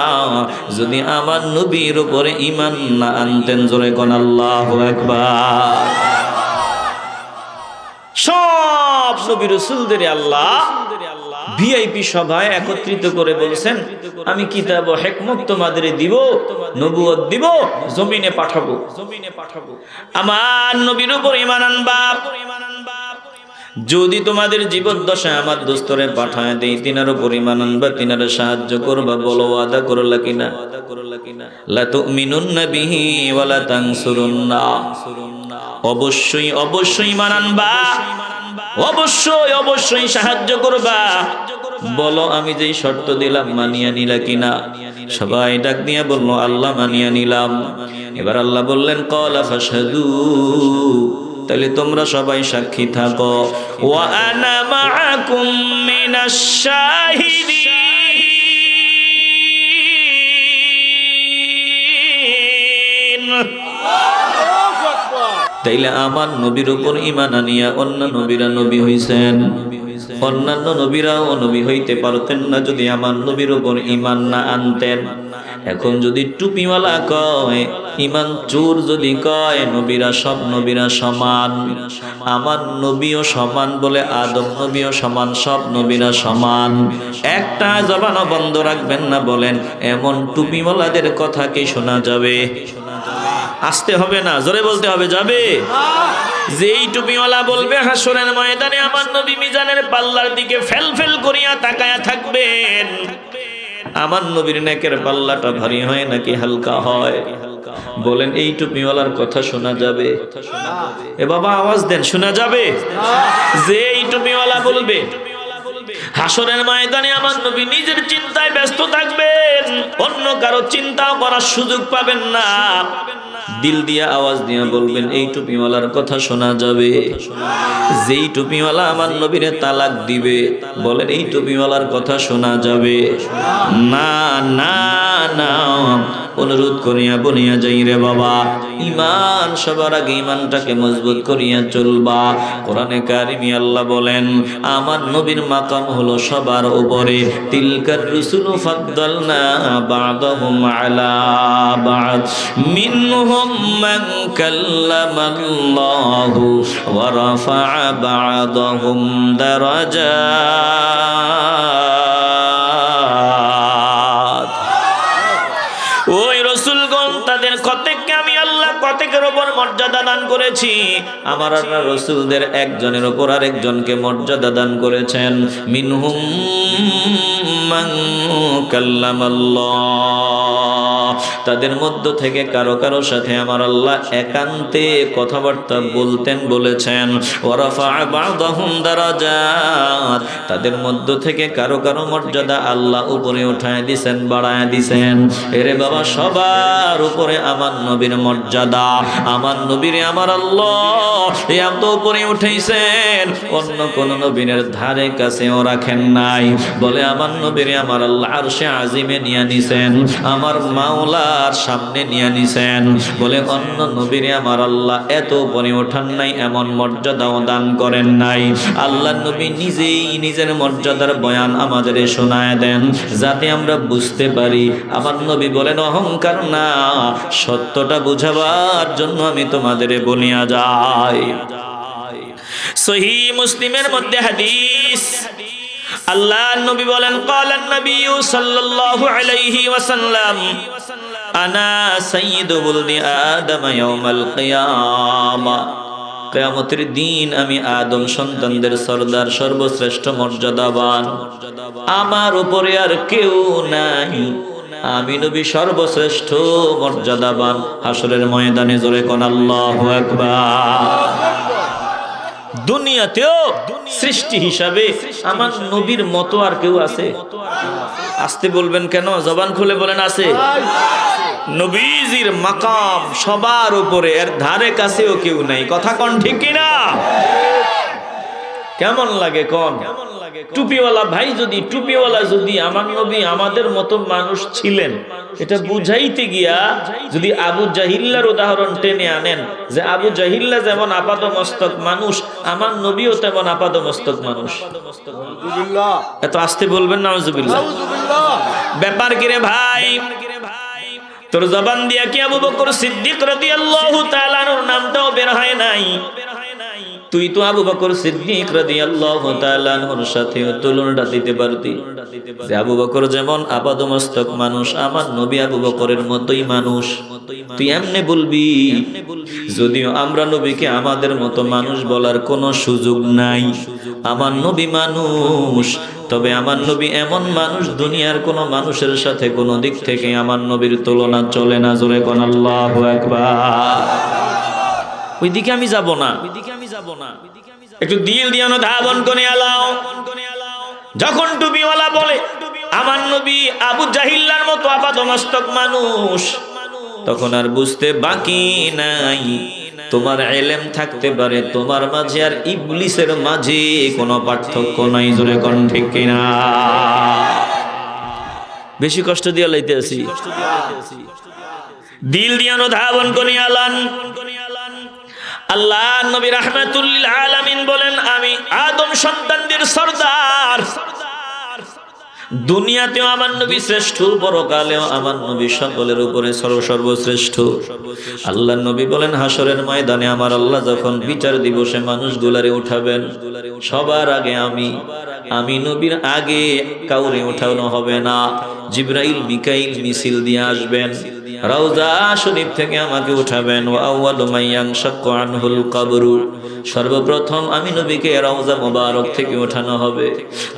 যদি আমার নবীর উপরে ঈমান না আনতেন। জোরে কোন আল্লাহু আকবার। সব নবী রাসূলদের আল্লাহ ভিআইপি সভায় একত্রিত করে বলছেন, আমি কিতাব ও হিকমত তোমাদের দিব, নবুয়ত দিব, জমিনে পাঠাবো। আমার নবীর উপর ঈমান আনবা। যদি তোমাদের জীবদ্দশায় আমার দোস্তরে পাঠায় দেই, তিনার উপর ঈমান আনবা, তিনারে সাহায্য করবা। বলো ওয়াদা করলা কিনা? লা তুমিনুন্না বিহি ওয়া লা তানসুরুন্না। অবশ্যই অবশ্যই ঈমান আনবা, অবশ্যই অবশ্যই সাহায্য করবা। বলো আমি যেই শর্ত দিলাম মানিয়া নিলা কিনা? সবাই ডাক দিয়ে বলল আল্লাহ মানিয়া নিলাম। এবার আল্লাহ বললেন ক্বালা ফাশহাদু, তাহলে তোমরা সবাই সাক্ষী থাকো। ওয়া আনা মাআকুম মিনাশ শাহিদিন। তাইলে আমার নবীর উপর ঈমান আনিয়া অন্য নবীরা নবী হইছেন। অন্যান্য নবীরাও নবী হইতে পারতেন না যদি আমার নবীর উপর ঈমান না আনতেন। এখন যদি টুপিওয়ালা কয়, ঈমান চোর যদি কয়, নবীরা সব নবীরা সমান, আমার নবীও সমান বলে আদম নবীও সমান, সব নবীরা সমান, একটা জবানও বন্ধ রাখবেন না বলেন এমন টুপিওয়ালাদের কথা কি শোনা যাবে? আসতে হবে না, জোরে বলতে হবে যাবে। যেই টুপিওয়ালা বলবে হাসরের ময়দানে আমার নবী মিজানের পাল্লার দিকে ফেল ফেল করিয়া তাকায়া থাকবেন, আমার নবীর নেকের পাল্লাটা ভারী হয় নাকি হালকা হয়? বলেন এই টুপিওয়ালার কথা শোনা যাবে? এ বাবা আওয়াজ দেন, শোনা যাবে? যে এই টুপিওয়ালা বলবে হাসরের ময়দানে আমার নবী নিজের চিন্তায় ব্যস্ত থাকবেন, অন্য কারো চিন্তাও করার সুযোগ পাবেন না, দিল দিয়া আওয়াজ দিয়া বলবেন এই টুপিওয়ালার কথা শোনা যাবে? যেই টুপিওয়ালা আমার নবীরে তালাক দিবে, বলেন এই টুপিওয়ালার কথা শোনা যাবে? না না না, অনুরোধ করিয়া বলিয়া যাই রে বাবা, ঈমান সবার আগে ঈমানটাকে মজবুত করিয়া চলবা। কোরআনে কারিমে আল্লাহ বলেন আমার নবীর মাকাম হলো সবার উপরে। তিলকার রুসুলু ফাদ্দালনা বা'দাহুম আলা বা'দ মিনহুম মান কাল্লামাল্লাহু ওয়া রাফা'a বা'দাহুম দারাজাত। ওই রাসূলগণ তাদের কতকে আমি আল্লাহ কতকের উপর মর্যাদা দান করেছি, আমার আল্লাহ রাসূলদের একজনের উপর আরেকজনকে মর্যাদা দান করেছেন। মিনহুম মান কাল্লামাল্লাহ, তাদের মধ্য থেকে কারো কারো সাথে আমার আল্লাহ একান্তে কথাবার্তা বলেছেন। ওয়া রাফা'a বা'দাহুম দারাজাত, তাদের মধ্য থেকে কারো কারো মর্যাদা আল্লাহ উপরে উঠায় দিয়েছেন, বাড়ায় দিয়েছেন। এরে বাবা, সবার উপরে আমার নবীর মর্যাদা, আমার নবীরে আমার আল্লাহ এত উপরে উঠাইছেন, অন্য কোন নবীর ধারে কাছেও রাখেন নাই। বলে আমার নবীরে আমার আল্লাহ আরশে আজিমে নিয়ে নিছেন, আমার মাওলার সামনে নিয়ে নিছেন। বলে অন্য নবীরে আমার আল্লাহ এত উপরে ওঠান নাই, এমন মর্যাদাও দান করেন নাই। আল্লাহ নবী নিজেই নিজের মর্যাদার বয়ান আমাদের শোনায় দেন, যাতে আমরা বুঝতে পারি। আমার নবী বলেন, অহংকার না, সত্যটা বুঝাবার জন্য আমি তোমাদের বলিয়া যাই। সহিহ মুসলিমের মধ্যে হাদিস, আল্লাহ নবী বলেন, ক্বালান নবী সাল্লাল্লাহু আলাইহি ওয়াসাল্লাম, আনা সাইয়্যিদু বুলদি আদম ইয়াউমাল কিয়ামা, কিয়ামতের দিন আমি আদম সন্তানদের সরদার, সর্বশ্রেষ্ঠ মর্যাদাবান, আমার উপরে আর কেউ নাই, আমি নবী সর্বশ্রেষ্ঠ মর্যাদাবান। হাসরের ময়দানে জোরে কোন আল্লাহু আকবার। দুনিয়াতেও সৃষ্টি হিসাবে আমার নবীর মতো আর কেউ আছে? আসতে বলবেন কেন, জবান খুলে বলেন আছে। নবীজির মাকাম সবার উপরে, এর ধারে কাছেও কেউ নাই। কথা কোন ঠিক কিনা? কেমন লাগে কোন? টুপিওয়ালা ভাই যদি, টুপিওয়ালা যদি আমার নবী আমাদের মতো মানুষ ছিলেন, এটা বুঝাইতে গিয়া যদি আবু জাহিল্লার উদাহরণ টেনে আনেন, যে আবু জাহিল্লা যেমন আপাদমস্তক মানুষ, আমার নবীও তেমন আপাদমস্তক মানুষ। এত আসতে বলবেন না, নাউজুবিল্লাহ। ব্যাপার কি রে ভাই, তোর জবান দিয়া কি আবু বকর সিদ্দিক রাদিয়াল্লাহু তাআলা আনহুর নামটাও বের হয় নাই? তুই তো আবু বকর সিদ্দিক রাদিয়াল্লাহু তাআলা আনহুর সাথে তুলনা দিতে পারতি, যে আবু বকর যেমন আপাদমস্তক মানুষ, আমার নবী আবু বকরের মতোই মানুষ। তুই এমনে বলবি, যদিও আমরা নবীকে আমাদের মতো মানুষ বলার কোনো সুযোগ নাই। আমার নবী মানুষ, তবে আমার নবী এমন মানুষ, দুনিয়ার কোন মানুষের সাথে কোন দিক থেকে আমার নবীর তুলনা চলে না। জোরে কোন আল্লাহু আকবার। ওইদিকে আমি যাব না, একটু দিল দিয়ে ধাবন করে আলাও। যখন টুপিওয়ালা বলে আমার নবী আবু জাহিল্লার মতো আপাদমস্তক মানুষ, তখন আর বুঝতে বাকি নাই, তোমার ইলম থাকতে পারে তোমার মাঝে আর ইবলিসের মাঝে কোনো পার্থক্য নাই। জোরে কোন ঠিক কিনা? বেশি কষ্ট দিয়া লাইতে আছি, দিল দিয়া ধাবন করে আলান। আল্লাহ নবী রাহমাতুল লিল আলামিন বলেন, আমি আদম সন্তানদের সরদার। দুনিয়াতেও আমার নবী শ্রেষ্ঠ, পরকালেও আমার নবী সকলের উপরে সর্বশ্রেষ্ঠ। আল্লাহ নবী বলেন, হাসরের ময়দানে আমার আল্লাহ যখন বিচার দিবসে মানুষগুলারে উঠাবেন, সবার আগে আমি নবীর আগে কাউরে উঠানো হবে না। জিবরাইল মিকাইল মিছিল দিয়ে আসবেন, রওজা শরীফ থেকে আমাকে উঠাবেন। ওয়া আউয়ালু মান ইয়ানশাক্কু আনহুল কবরু, সর্বপ্রথম আমি নবীকে রওজা মোবারক থেকে উঠানো হবে।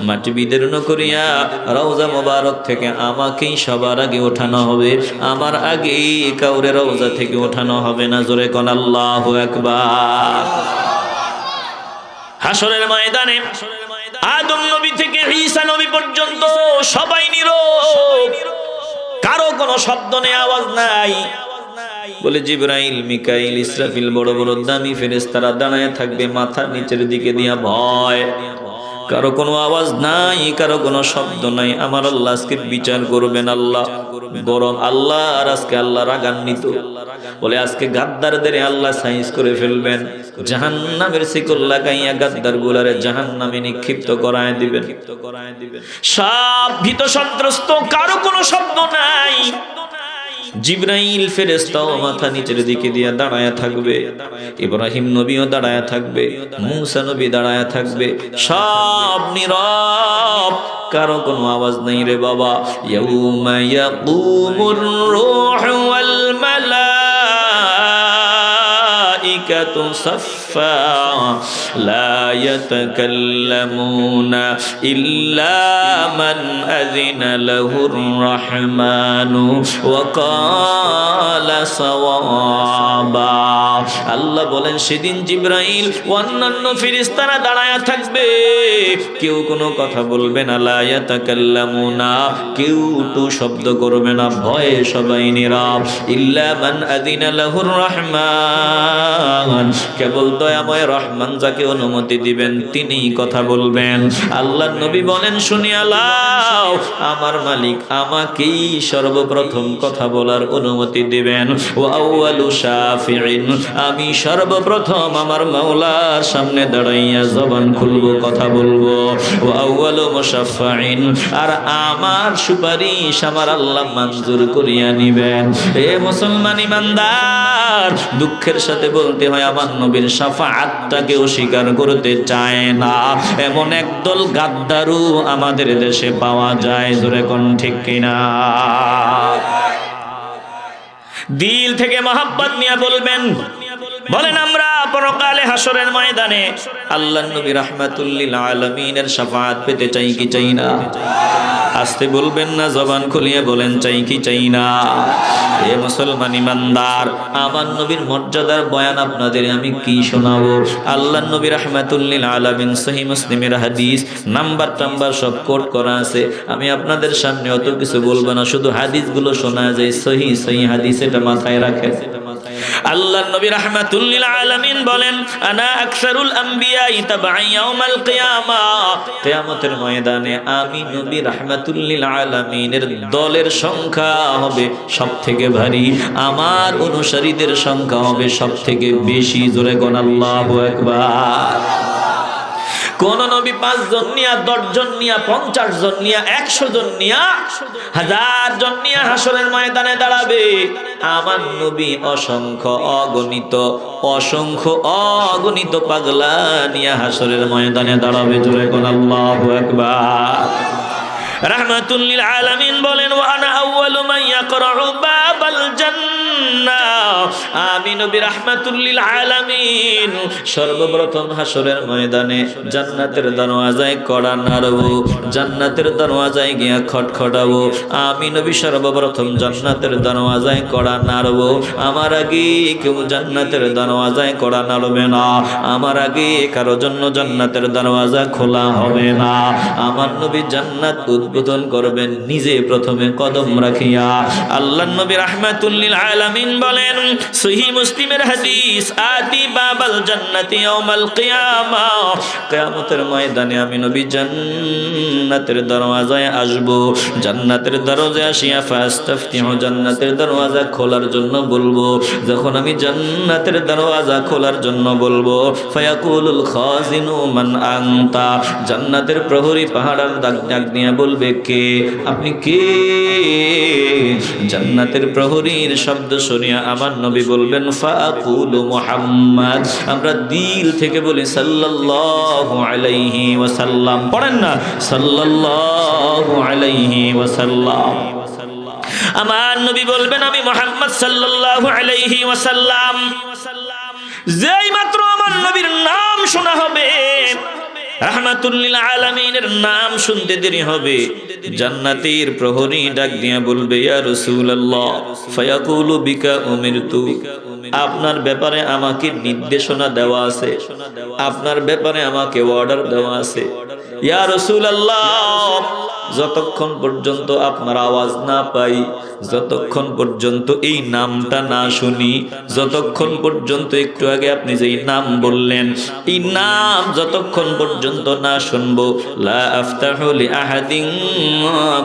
মাটি বিদীর্ণ করিয়া রওজা মোবারক থেকে আমাকেই সবার আগে উঠানো হবে, আমার আগে কাউরে রওজা থেকে উঠানো হবে না। জোরে কোন আল্লাহু আকবার। হাসরের ময়দানে আদম নবী থেকে ঈসা নবী পর্যন্ত সবাই নীরব, কারো কোনো শব্দ নেই, আওয়াজ নাই। বলে জিবরাইল মিকাইল ইসরাফিল বড় বড় দামি ফেরেশতারা দাঁড়ায় থাকবে মাথার নিচের দিকে দিয়া ভয়। কারো কোনো আওয়াজ নাই, কারো কোনো শব্দ নাই। আমার আল্লাহ আজকে বিচার করবেন। আল্লাহ গরম, আল্লাহ আর আজকে আল্লাহ রাগান্বিত। বলে আজকে গাদ্দারদের আল্লাহ সাইজ করে ফেলবেন, জাহান্নামের শিকল লাগাইয়া গাদ্দার গুলারে জাহান্নামে নিক্ষিপ্ত করায় দিবেন। সব ভীত সন্ত্রস্ত, কারো কোনো শব্দ নাই। জিবরাইল ফেরেশতাও মাথা নিচের দিকে দিয়া দাঁড়ায়া থাকবে, ইব্রাহিম নবীও দাঁড়ায়া থাকবে, মূসা নবী দাঁড়ায়া থাকবে, সব নীরব, কারো কোনো আওয়াজ নাই রে বাবা। ইয়াউমা ইয়াকুমুর রূহু ওয়াল মালাইকা والملائكة صفا لا يتكلمون إلا من أذن له الرحمن وقال صوابا আল্লাহ বলেন সেদিন জিবরাইল অন্যান্য ফেরেশতারা দাঁড়ায়া থাকবে, কেউ কোনো কথা বলবে না, লা ইয়াতাকাল্লামুনা, কেউ তো শব্দ করবে না, ভয়ে সবাই নীরব, ইল্লা মান আযিনা লাহুর রহমান, কেবল দয়াময় রহমান যাকে অনুমতি দিবেন তিনিই কথা বলবেন। আল্লাহর নবী বলেন শুনিয়া লাও, আমার মালিক আমাকেই সর্বপ্রথম কথা বলার অনুমতি দিবেন। ওয়া আউয়ালু শাফিঈন, আমি সর্বপ্রথম আমার মাওলার সামনে দাঁড়াইয়া জবান খুলবো, কথা বলবো। ওয়া আউয়ালু মুশাফফাঈন, আর আমার সুপারিশ আমার আল্লাহ মঞ্জুর করিয়া নিবেন। এ মুসলমান ইমানদার, দুঃখের সাথে বলতে হয় আমার নবীর শাফাআতটাকে অস্বীকার করতে চায় না এমন একদল গাদ্দারু আমাদের দেশে পাওয়া যায়। জোরে কোন ঠিক কিনা? দিল থেকে মহব্বত নিয়ে বলবেন, বলেন আমরা পরকালে হাসরের ময়দানে আল্লাহর নবী রাহমাতুল লিল আলামিনের শাফাআত পেতে চাই কি চাই না? আস্তে বলবেন না, জবান খুলিয়ে বলেন চাই কি চাই না? এ মুসলমান ইমানদার, আমার নবীর মর্যাদার বয়ান আপনাদের আমি কি শোনাবো? আল্লাহর নবী রাহমাতুল লিল আলামিন, সহিহ মুসলিমের হাদিস, নাম্বার টাম্বার সব কোট করা আছে। আমি আপনাদের সামনে অত কিছু বলবো না, শুধু হাদিসগুলো শোনা যায়, সহিহ হাদিস, এটা মাথায় রাখেন। আল্লাহর নবী রাহমাতুল লিল আলামিন বলেন, আনা আকসারুল আমবিয়া তাবা'আ ইয়াউমাল কিয়ামা, কিয়ামতের ময়দানে আমি নবী রাহমাতুল লিল আলামিনের দলের সংখ্যা হবে সবথেকে ভারী, আমার অনুসারীদের সংখ্যা হবে সবথেকে বেশি। জোরে কোন আল্লাহু আকবার। কোন নবী 5 জন নিয়া, 10 জন নিয়া, 50 জন নিয়া, 100 জন নিয়া, 1000 জন নিয়া হাসরের ময়দানে দাঁড়াবে। আমার নবী অসংখ্য অগণিত পাগলা নিয়া হাসরের ময়দানে দাঁড়াবে। জোরে কোন আল্লাহু আকবার। রাহমাতুল লিল আলামিন বলেন, ওয়া আনা আউয়ালু মান ইয়াকরাউ বাবাল জান্নাহ, আমি নবী রাহমাতুল লিল আলামিন সর্বপ্রথম হাসরের ময়দানে জান্নাতের দরওয়াজায় কড়া নাড়ব, জান্নাতের দরওয়াজায় গিয়া খটখটাবো। আমি নবী সর্বপ্রথম জান্নাতের দরওয়াজায় কড়া নাড়ব। আমার আগে কেউ জান্নাতের দরওয়াজায় কড়া নাড়বে না, আমার আগে কারো জন্য জান্নাতের দরওয়াজা খোলা হবে না। আমার নবী জান্নাত উদ্বোধন করবেন নিজে প্রথমে কদম রাখিয়া। আল্লাহর নবী রাহমাতুল লিল আলামিন বলেন, সহিহ মুসলিমের হাদিস, আতি বাবাল জান্নাতি ইয়াউমাল কিয়ামা, কিয়ামতের ময়দানে আমি নবী জান্নাতের দরওয়াজায় আসব। জান্নাতের দরজায় আসিয়া ফাস্তাফতিহু, জান্নাতের দরওয়াজা খোলার জন্য বলবো। যখন আমি জান্নাতের দরওয়াজা খোলার জন্য বলবো, ফায়াকুলুল খাজিনু মান আনতা, জান্নাতের প্রহরী পাহাড়ার ডাক নিয়ে বলবে, কে আপনি? কে? জান্নাতের প্রহরীর শব্দ শুনিয়া আমার নবী বলবেন, ফাকুলু মুহাম্মদ, আমরা দিল থেকে বলি সাল্লাল্লাহু আলাইহি ওয়াসাল্লাম। পড়েন না, সাল্লাল্লাহু আলাইহি ওয়াসাল্লাম। আমার নবী বলবেন, আমি মুহাম্মদ সাল্লাল্লাহু আলাইহি ওয়াসাল্লাম। যেই মাত্র আমার নবীর নাম শোনা হবে, রাহমাতুল লিল আলামিনের নাম শুনতে দেরি হবে, জান্নাতের প্রহরী ডাক দিয়া বলবে, ইয়া রাসূলুল্লাহ, ফায়াকুলু বিকা উমিরতু, আপনার ব্যাপারে আমাকে নির্দেশনা দেওয়া আছে, আপনার ব্যাপারে আমাকে অর্ডার দেওয়া আছে। ইয়া রাসূলুল্লাহ, যতক্ষণ পর্যন্ত আপনার আওয়াজ না পাই, যতক্ষণ পর্যন্ত এই নামটা না শুনি, যতক্ষণ পর্যন্ত একটু আগে আপনি যেই নাম বললেন, এই নাম যতক্ষণ পর্যন্ত না শুনবো, লা আফতাহু লি আহাদিন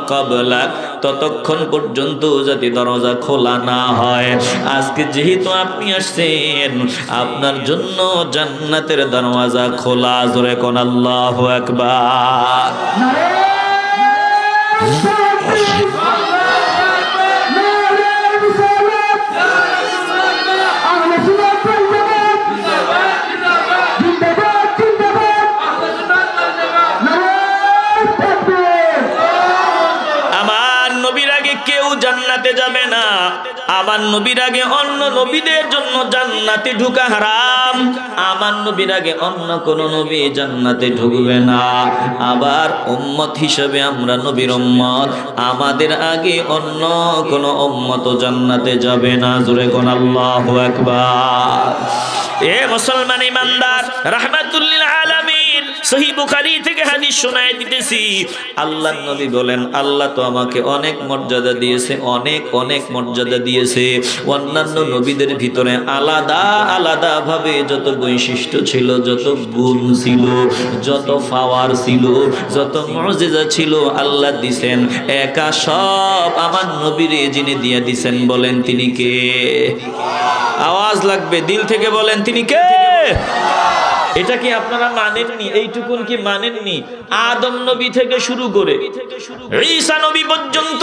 ক্বাবলাক, ততক্ষণ পর্যন্ত যাতে দরজা খোলা না হয়। আজকে যেহেতু আপনি আসছেন, আপনার জন্য জান্নাতের দরওয়াজা খোলা। জোরে কোন আল্লাহু আকবার। আমার নবীর আগে অন্য নবীদের জন্য জান্নাতে ঢোকা হারাম, আমার নবীর আগে অন্য কোন নবী জান্নাতে ঢুকবে না। আবার উম্মত হিসেবে আমরা নবীর উম্মত, আমাদের আগে অন্য কোন উম্মত জান্নাতে যাবে না। জোরে কোন আল্লাহু আকবার। এ মুসলমান ইমানদার, রাহমাতুল লিল আলামিন সহিহ বুখারী থেকে হাদিস শোনায় দিতেছি। আল্লাহর নবী বলেন, আল্লাহ তো আমাকে অনেক মর্যাদা দিয়েছে, অনেক অনেক মর্যাদা দিয়েছে। অন্যান্য নবীদের ভিতরে আলাদা আলাদা ভাবে যত বৈশিষ্ট্য ছিল, যত গুণ ছিল, যত পাওয়ার ছিল, যত মুজিজা ছিল আল্লাহ দিবেন, একা সব আমার নবীরে যিনি দিয়ে দিবেন, বলেন তিনি কে? আওয়াজ লাগবে, দিল থেকে বলেন তিনি কে? এটা কি আপনারা মানেননি? এইটুকুন কি মানেননি? আদম নবী থেকে শুরু করে ঈসা নবী পর্যন্ত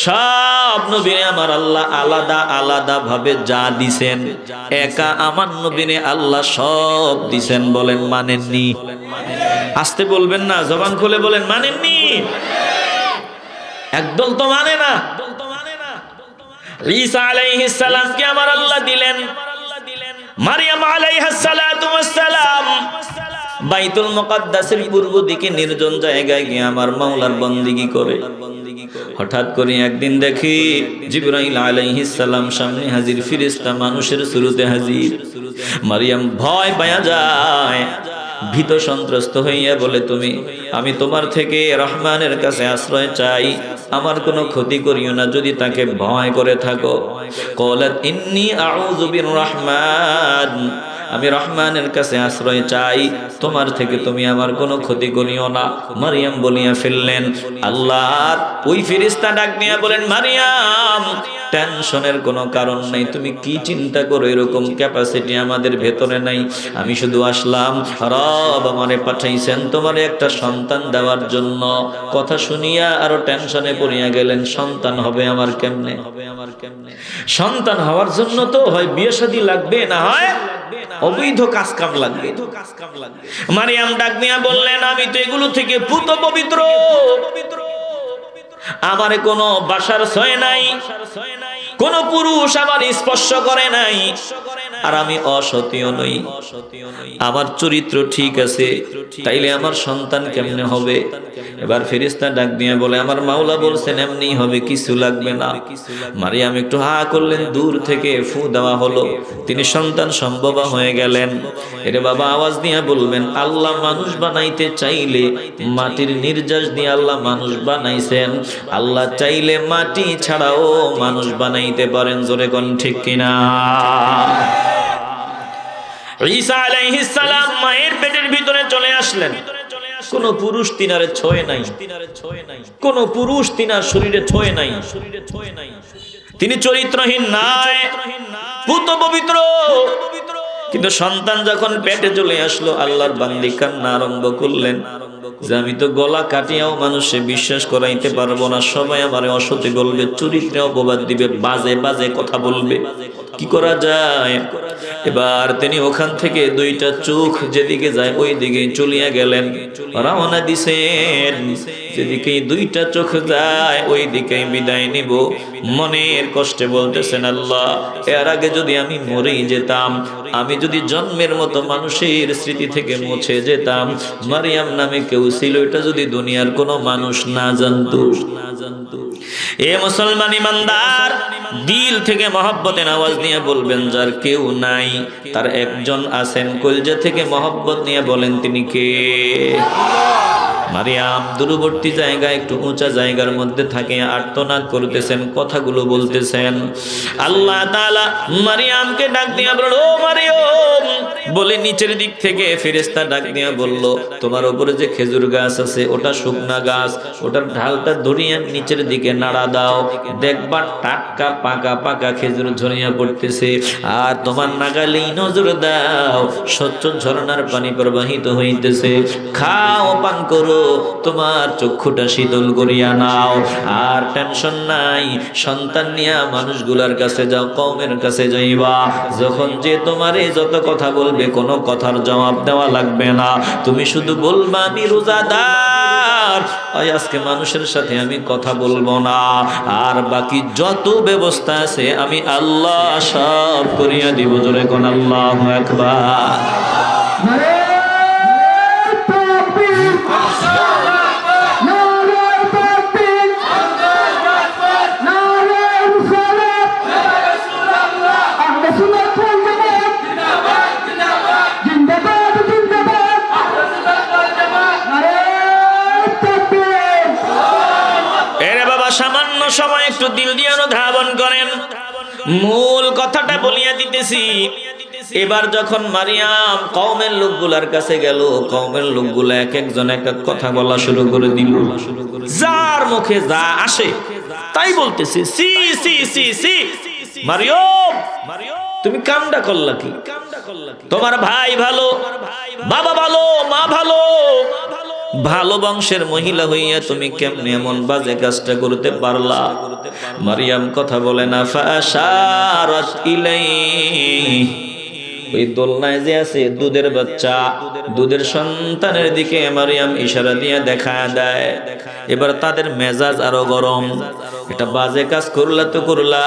সব নবীরে আমার আল্লাহ আলাদা আলাদা ভাবে যা দিছেন, একা আমার নবীরে আল্লাহ সব দিছেন। বলেন মানেননি? আসতে বলবেন না, জবান খুলে বলেন মানেননি। একদল তো মানে না। ঈসা আলাইহিস সালাম কে আমার আল্লাহ দিলেন, মারিয়াম আলাইহা সালাতু ওয়াস সালাম বাইতুল মুকাদ্দাসের পূর্ব দিকে নির্জন জায়গায় গিয়ে আমার মাওলার বন্দেগী করে। হঠাৎ করে একদিন দেখি জিবরাইল আলাইহিস সালাম সামনে হাজির, ফেরেশতা মানুষের সুরতে হাজির। মারিয়াম ভয় পায়া যায়, ভীত সন্ত্রস্ত হইয়া বলে, আমি তোমার থেকে রহমানের কাছে আশ্রয় চাই, আমার কোনো ক্ষতি করিও না যদি তাকে ভয় করে থাকো। ক্বালাত ইন্নী আউযু বির রহমান, আমি রহমানের কাছে আশ্রয় চাই, তোমার থেকে তুমি আমার কোনো ক্ষতি করিও না। মারিয়াম বলিয়া ফেললেন। আল্লাহর ওই ফেরেশতা ডাক দিয়া বলেন, মারিয়াম টেনশনের কোনো কারণ নাই, তুমি কি চিন্তা করো, এরকম ক্যাপাসিটি আমাদের ভেতরে নাই। আমি শুধু আসলাম, রব আমারে পাঠাইছেন তোমারে একটা সন্তান দেওয়ার জন্য। কথা শুনিয়া আরো টেনশনে পড়িয়া গেলেন, সন্তান হবে আমার কেমনে? সন্তান হওয়ার জন্য তো হয় বিয়ে শাদী লাগবে, না হয় অবৈধ কাজ কাম লাগবে। মারিয়াম ডাক দিয়া বললেন, আমি তো এগুলো থেকে পুত পবিত্র, আমারে কোনো বাসার ছয় নাই, কোন পুরুষ আমার স্পর্শ করে নাই, আর আমি অসতীয় নই, আমার চরিত্র ঠিক আছে, তাইলে আমার সন্তান কেমনে হবে? এবার ফেরেশতা ডাক দিয়ে বলে, আমার মাওলা বলছেন এমনি হবে, কিছু লাগবে না। মারিয়াম একটু হা করলেন, দূর থেকে ফু দেওয়া হলো, তিনি সন্তান সম্ভবা হয়ে গেলেন। এরে বাবা আওয়াজ দিয়ে বলবেন, আল্লাহ মানুষ বানাইতে চাইলে মাটির নির্যাস দিয়ে আল্লাহ মানুষ বানাইছেন, আল্লাহ চাইলে মাটি ছাড়াও মানুষ বানাইতে পারেন। জোরে কোন ঠিক কিনা? ঈসা আলাইহিস সালাম মায়ের পেটের ভিতরে চলে আসলেন, কোন পুরুষ তিনারে ছোঁয়ে নাই, কোন পুরুষ তিনার শরীরে ছোঁয়ে নাই, তিনি চরিত্রহীন নাই, পুত পবিত্র। কিন্তু সন্তান যখন পেটে চলে আসলো, আল্লাহর বান্দী কান্না আরম্ভ করলেন যে আমি তো গলা কাটিয়াও মানুষে বিশ্বাস করাইতে পারবো না, সবাই আমারে অসতী বলবে, চরিত্রে অপবাদ দিবে, বাজে বাজে কথা বলবে, কি করা যায়? এবার তিনি ওখান থেকে দুইটা চোখ যেদিকে যায় ওই দিকে চলিয়া গেলেন, রওনা দিছেন, যেদিকে দুইটা চোখ যায় ওই দিকে বিদায় নিব। মনের কষ্টে বলতেছেন, আল্লাহ এর আগে যদি আমি মরেই যেতাম, আমি যদি জন্মের মতো মানুষের স্মৃতি থেকে মুছে যেতাম, মারিয়াম নামে কেউ ছিল, এটা যদি দুনিয়ার কোনো মানুষ না জানতো। এ মুসলমান ইমানদার, দিল থেকে মহব্বতের আওয়াজ নিয়ে বলবেন, যার কেউ নাই তার একজন আছেন, কলজা থেকে মহব্বত নিয়ে বলেন তিনি কে? মারিয়াম দূরবর্তী জায়গায় একটু উঁচা জায়গার মধ্যে থাকে, আর্তনাদ করতেছেন, কথাগুলো বলতেছেন। আল্লাহ তাআলা মারিয়ামকে ডাক দিয়া বলল, ও মারিয়াম, বলে নিচের দিক থেকে ফেরেশতা ডাক দিয়া বলল, তোমার উপরে যে খেজুর গাছ আছে ওটা শুকনা গাছ, ওটার ঢালটা ধরিয়া নিচের দিকে নাড়া দাও, দেখবা টাটকা পাকা পাকা খেজুর ঝরিয়া পড়তেছে। আর তোমার নাগালেই নজর দাও, স্বচ্ছ ঝরনার পানি প্রবাহিত হইতেছে, খাও পান করো, তোমার চক্ষুটা শীতল করিয়া নাও। আর টেনশন নাই, সন্তান নিয়া মানুষগুলার কাছে যাও, কওমের কাছে যাইবা, যখন যে তোমারে যত কথা বলবে কোনো কথার জবাব দেওয়া লাগবে না, তুমি শুধু বলবা আমি রোজাদার, আজকে মানুষের সাথে আমি কথা বলবো না, আর বাকি যত ব্যবস্থা আছে আমি আল্লাহ সব করিয়া দিব। জোরে কোন আল্লাহু আকবার। সামান্য সময় একটু দিল দিয়ে অনুধাবন করেন, মূল কথাটা বলিয়া দিতেছি। এবার যখন মারিয়াম কওমের লোকগুলার কাছে গেল, কওমের লোকগুলা এক একজন এক এক কথা বলা শুরু করে দিল, যার মুখে যা আসে তাই বলতেছে, সি সি সি সি মারিয়াম তুমি কামটা করলা কি? তোমার ভাই ভালো, বাবা ভালো, মা ভালো, ভালো বংশের মহিলা হইয়া তুমি কেমনে এমন বাজে কাজটা করতে পারলা? মারিয়াম কথা বলে না। ফাশারাত ইলাইহি, ওই দোলনায় যে আছে দুধের বাচ্চা, দুধের সন্তানের দিকে মারিয়াম ইশারা দিয়ে দেখা দেয়। এবার তাদের মেজাজ আরো গরম, এটা বাজে কাজ করলা তো করলা,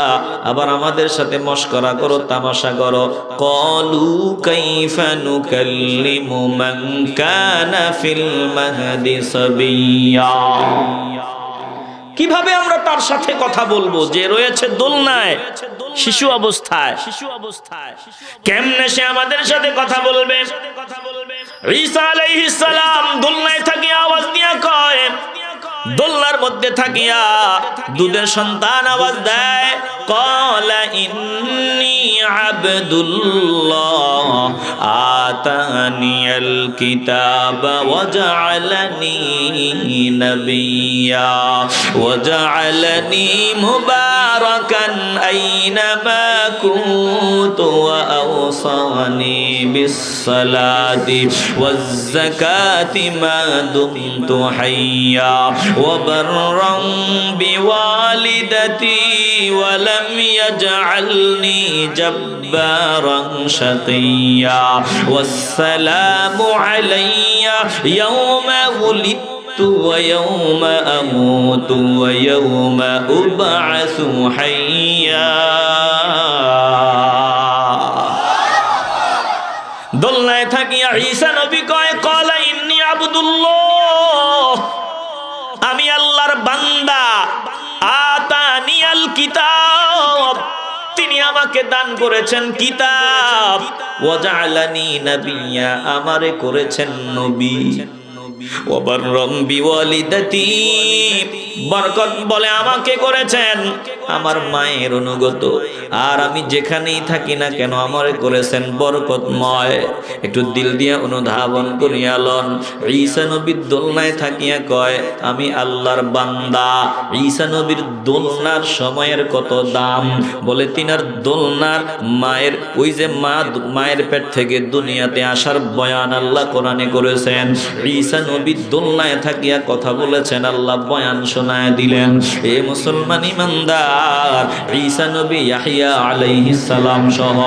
আবার আমাদের সাথে মশকরা করো, তামাশা করো। ক্বালু কাইফা নুকাল্লিমু মান কানা ফিল মাহদি সাবিয়্যা, কিভাবে আমরা তার সাথে কথা বলবো যে রয়েছে দোলনায় শিশু অবস্থায়? কেমনে সে আমাদের সাথে কথা বলবে? ঈসা আলাইহিস সালাম দোলনায় থাকিয়া আওয়াজ দিয়া কয়, দোলনার মধ্যে থাকিয়া দুধের সন্তান আওয়াজ দেয়, ক্বালা ইন্নী আবদুল্লাহ আতানিয়াল কিতাবা ওয়া জাআলানি নাবিয়্যা ওয়া জাআলানি মুবারাকান আইনামা কুনতু ওয়া আওসানি বিস সালাতি ওয়াজ যাকাতি মা দুমতু হাইয়্যা ওয়া বাররান বিওয়ালিদাতি ওয়া লাম ইয়াজআলনি জব্বারান শাকিয়্যা ওয়াসসালামু আলাইয়া ইয়াওমা উলিদতু ওয়া ইয়াওমা আমুতু ওয়া ইয়াওমা উবআসু হাইয়্যা। দোলনায় থাকিয়া ঈসা নবী কয়, ক্বালা ইন্নী আবদুল্লাহ, আমি আল্লাহর বান্দা, আতানিয়াল কিতাব, তিনি আমাকে দান করেছেন কিতাব, ওয়া জাআলানি নাবিয়্যা, আমারে করেছেন নবী, ওয়া বাররাম বিওয়ালিদাতি, বরকত বলে আমাকে করেছেন আমার মায়ের অনুগত, আর আমি যেখানেই থাকি না কেন আমারে করেছেন বরকতময়। একটু দিল দিয়া অনুধাবন করিয়া লন। ঈসা নবীর দোলনায় থাকিয়া কয় আমি আল্লাহর বান্দা। ঈসা নবীর দোলনার সময়ের কত দাম, বলে তিনার দোলনার মায়ের ওই যে মায়ের পেট থেকে দুনিয়াতে আসার বয়ান আল্লাহ কোরআনে করেছেন। ঈসা নবীর দোলনায় থাকিয়া কথা বলেছেন, আল্লাহ বয়ান শোনায় দিলেন। এ মুসলমান ইমানদার, ঈসা নবী ইয়াহইয়া আলাইহিস সালাম সহ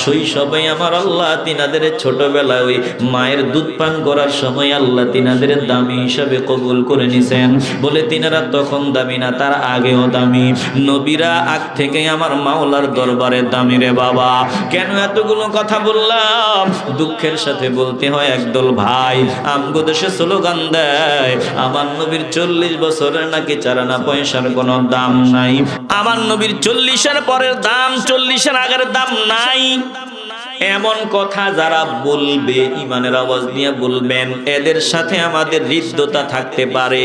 শৈশবে আমার আল্লাহ তিনাদের ছোটবেলায় ওই মায়ের দুধ পান করার সময় আল্লাহ তিনাদের দামি হিসাবে কবুল করে নিছেন। বলে তিনারা তখন দামি না, তার আগেও দামি। নবীরা আগ থেকে আমার মাওলার দরবারে দামি রে বাবা। কেন এতগুলো কথা বললাম? দুঃখের সাথে বলতে হয়, একদল ভাই আমগো দেশে স্লোগান দেয় আমার নবীর 40 বছরের নাকি চারানা পয়সার কোনো দাম নাই, আমার নবীর 40-এর পরের দাম 40-এর আগের দাম নাই। এমন কথা যারা বলবে ইমানের আওয়াজ নিয়ে বলবেন, এদের সাথে আমাদের হৃদ্যতা থাকতে পারে,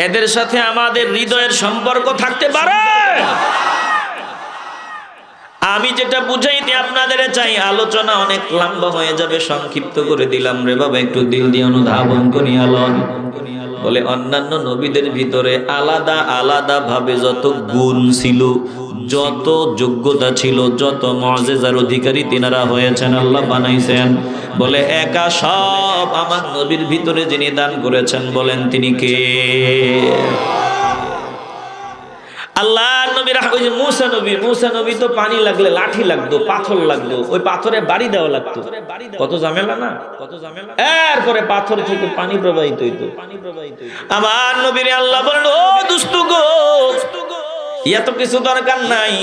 এদের সাথে আমাদের হৃদয়ের সম্পর্ক থাকতে পারে। আমি যেটা বুঝাইতে আপনাদের চাই, আলোচনা অনেক লম্বা হয়ে যাবে, সংক্ষিপ্ত করে দিলাম রে বাবা, একটু দিল দিয়ে অনুধাবন করিয়া লন। বলে অন্যান্য নবীদের ভিতরে আলাদা আলাদা ভাবে যত গুণ ছিল, যত যোগ্যতা ছিল, যত মুআজিজার অধিকারী তিনারা হয়েছেন, আল্লাহ বানাইছেন। বলে একা সব আমার নবীর ভিতরে যিনি দান করেছেন, বলেন তিনি কে? আল্লাহর নবী ওই যে মুসা নবী তো পানি লাগলে লাঠি লাগতো, পাথর লাগতো, ওই পাথরে বাড়ি দেওয়া লাগতো। কত ঝামেলা না, কত ঝামেলা। এরপরে পাথর থেকে পানি প্রবাহিত হইতো। আমার নবীরে আল্লাহ বলেন, ও দুষ্ট গো, এত কিছু দরকার নাই,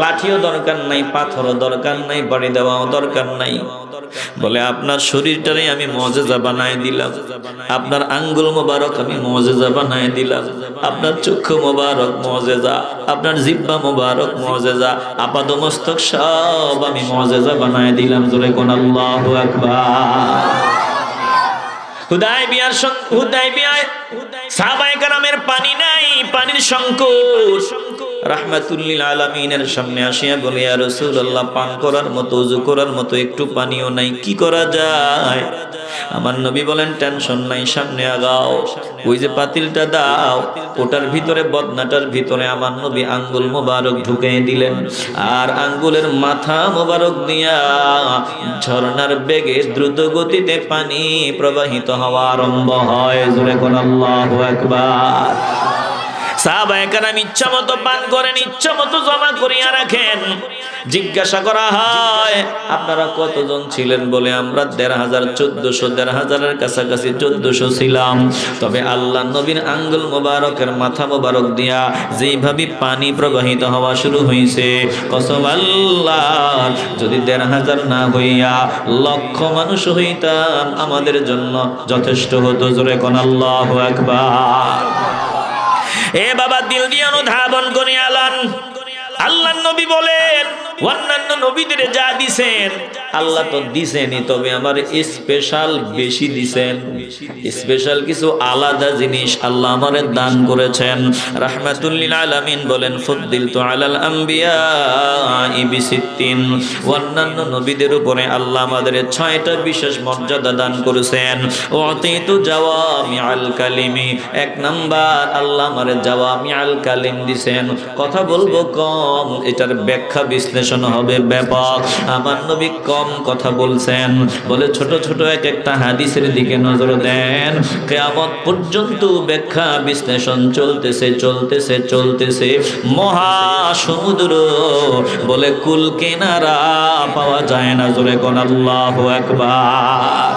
লাঠিও দরকার নাই, পাথরও দরকার নাই, বাড়ি দেওয়াও দরকার নাই। বলে আপনার শরীরটারে আমি মুজিজা বানায় দিলাম, আপনার আঙ্গুল মোবারক আমি মুজিজা বানায় দিলাম, আপনার চক্ষু মোবারক মুজিজা, আপনার জিহ্বা মোবারক মুজিজা, আপাদমস্তক সব আমি মুজিজা বানায় দিলাম। জোরে কোন আল্লাহু আকবার। হুদায়বিয়ায় সাহাবায়ে কেরামের পানি নাই, পানির সংকট। রাহমাতুল লিল আলামিনের সামনে আসিয়া বলে, ইয়া রাসূলুল্লাহ, পান করার মতো, ওযু করার মতো একটু পানিও নাই, কি করা যায়? আমার নবী বলেন, টেনশন নাই, সামনে আগাও, ওই যে পাতিলটা দাও, ওটার ভিতরে, বদনাটার ভিতরে আমার নবী আঙ্গুল মোবারক ঢুকিয়ে দিলেন, আর আঙ্গুলের মাথা মোবারক দিয়া ঝর্ণার বেগে দ্রুত গতিতে পানি প্রবাহিত হওয়া আরম্ভ হয়। জোরে কোন আল্লাহু আকবার। সাহাবায়ে কেরাম ইচ্ছা মতো পান করেন, ইচ্ছা মতো জমা করিয়া রাখেন। জিজ্ঞাসা করা হয়, আপনারা কতজন ছিলেন? বলে, আমরা ১৫০০ কাছাকাছি ১৪০০ ছিলাম। তবে আল্লাহ নবীর আঙ্গুল মোবারকের মাথা মোবারক দিয়া যেইভাবে পানি প্রবাহিত হওয়া শুরু হয়েছে, কসম আল্লাহ, যদি ১৫০০ না হইয়া লক্ষ মানুষ হইতাম, আমাদের জন্য যথেষ্ট হতো। জোরে কোন আল্লাহু আকবার। এ বাবা, দিল দিয়ে অনুধাবন করে আলান। আল্লাহর নবী বলেন, অন্যান্য নবীদের যা দিছেন আল্লাহ তো দিছেনই, তবে আমার স্পেশাল বেশি দিছেন, স্পেশাল কিছু আলাদা জিনিস আল্লাহ আমারে দান করেছেন। রাহমাতুল লিল আলামিন বলেন, ফুদ্দিলতু আলাল আমবিয়া বিসিত্তিন, অন্যান্য নবীদের উপরে আল্লাহ আমাদের ৬টা বিশেষ মর্যাদা দান করেছেন। ওয়াতিতু জাওয়ামিআল কালিমি, ১ নাম্বার আল্লাহ আমারে জাওয়ামিআল কালিম দিছেন। কথা বলবো কম, এটার ব্যাখ্যা বিশ্লেষণ হবে ব্যাপক। আমার নবী কম কথা বলছেন। বলে, ছোট ছোট এক একটা হাদিসের দিকে নজর দেন, কিয়ামত পর্যন্ত ব্যাখ্যা বিশ্লেষণ চলতেছে। মহা সমুদ্র বলে কুল কিনারা পাওয়া যায় না। জোরে কোন আল্লাহু আকবার।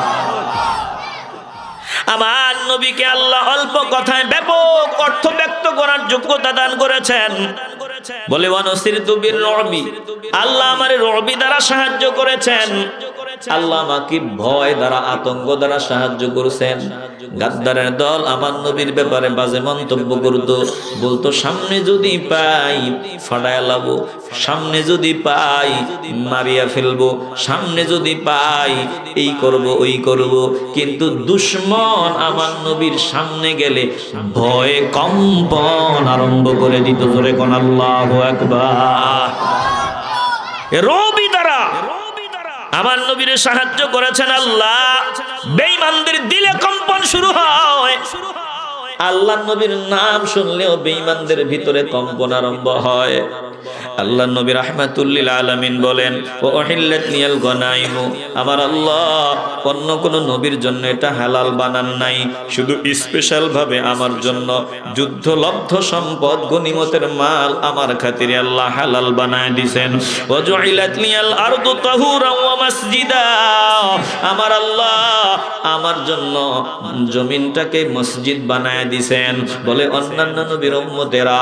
আমার নবীকে আল্লাহ অল্প কথায় ব্যাপক অর্থ ব্যক্ত করার যোগ্যতা দান করেছেন। বলে, ওয়ানুসিরতু বির-রু'বি, আল্লাহ আমারে রু'বি দ্বারা সাহায্য করেছেন। আল্লাহ আমাকে ভয় দ্বারা, আতঙ্ক দ্বারা সাহায্য করেছেন। গাদ্দারের দল আমার নবীর ব্যাপারে বাজে মন্তব্য করতো, বলতো, সামনে যদি পাই ফাড়ায়া লাবো, সামনে যদি পাই মারিয়া ফেলবো, সামনে যদি পাই এই করব ওই করব। কিন্তু দুশমন আমার নবীর সামনে গেলে ভয়ে কম্পন আরম্ভ করে দিত। জোরে কোন আল্লাহু আকবার। রবি দ্বারা আমার নবীর সাহায্য করেছেন আল্লাহ। বেঈমানদের দিলে কম্পন শুরু হয়। আল্লাহ নবীর নাম শুনলেও বেঈমানদের ভিতরে কম্পন আরম্ভ হয়। আল্লাহ নবী রাহমাতুল লিল আলামিন বলেন, ও উহিল্লাত লিয়াল গনাইমু, আমার আল্লাহ অন্য কোন নবীর জন্য এটা হালাল বানান নাই, শুধু স্পেশাল ভাবে আমার জন্য যুদ্ধলব্ধ সম্পদ, গনিমতের মাল আমার খাতিরে আল্লাহ হালাল বানায় দিবেন। ওয়া জুইলাত লিয়াল আরদু তাহুরান ওয়া মাসজিদা, আমার আল্লাহ আমার জন্য জমিনটাকে মসজিদ বানায় দিবেন। বলে, অন্যান্য নবীর উম্মতেরা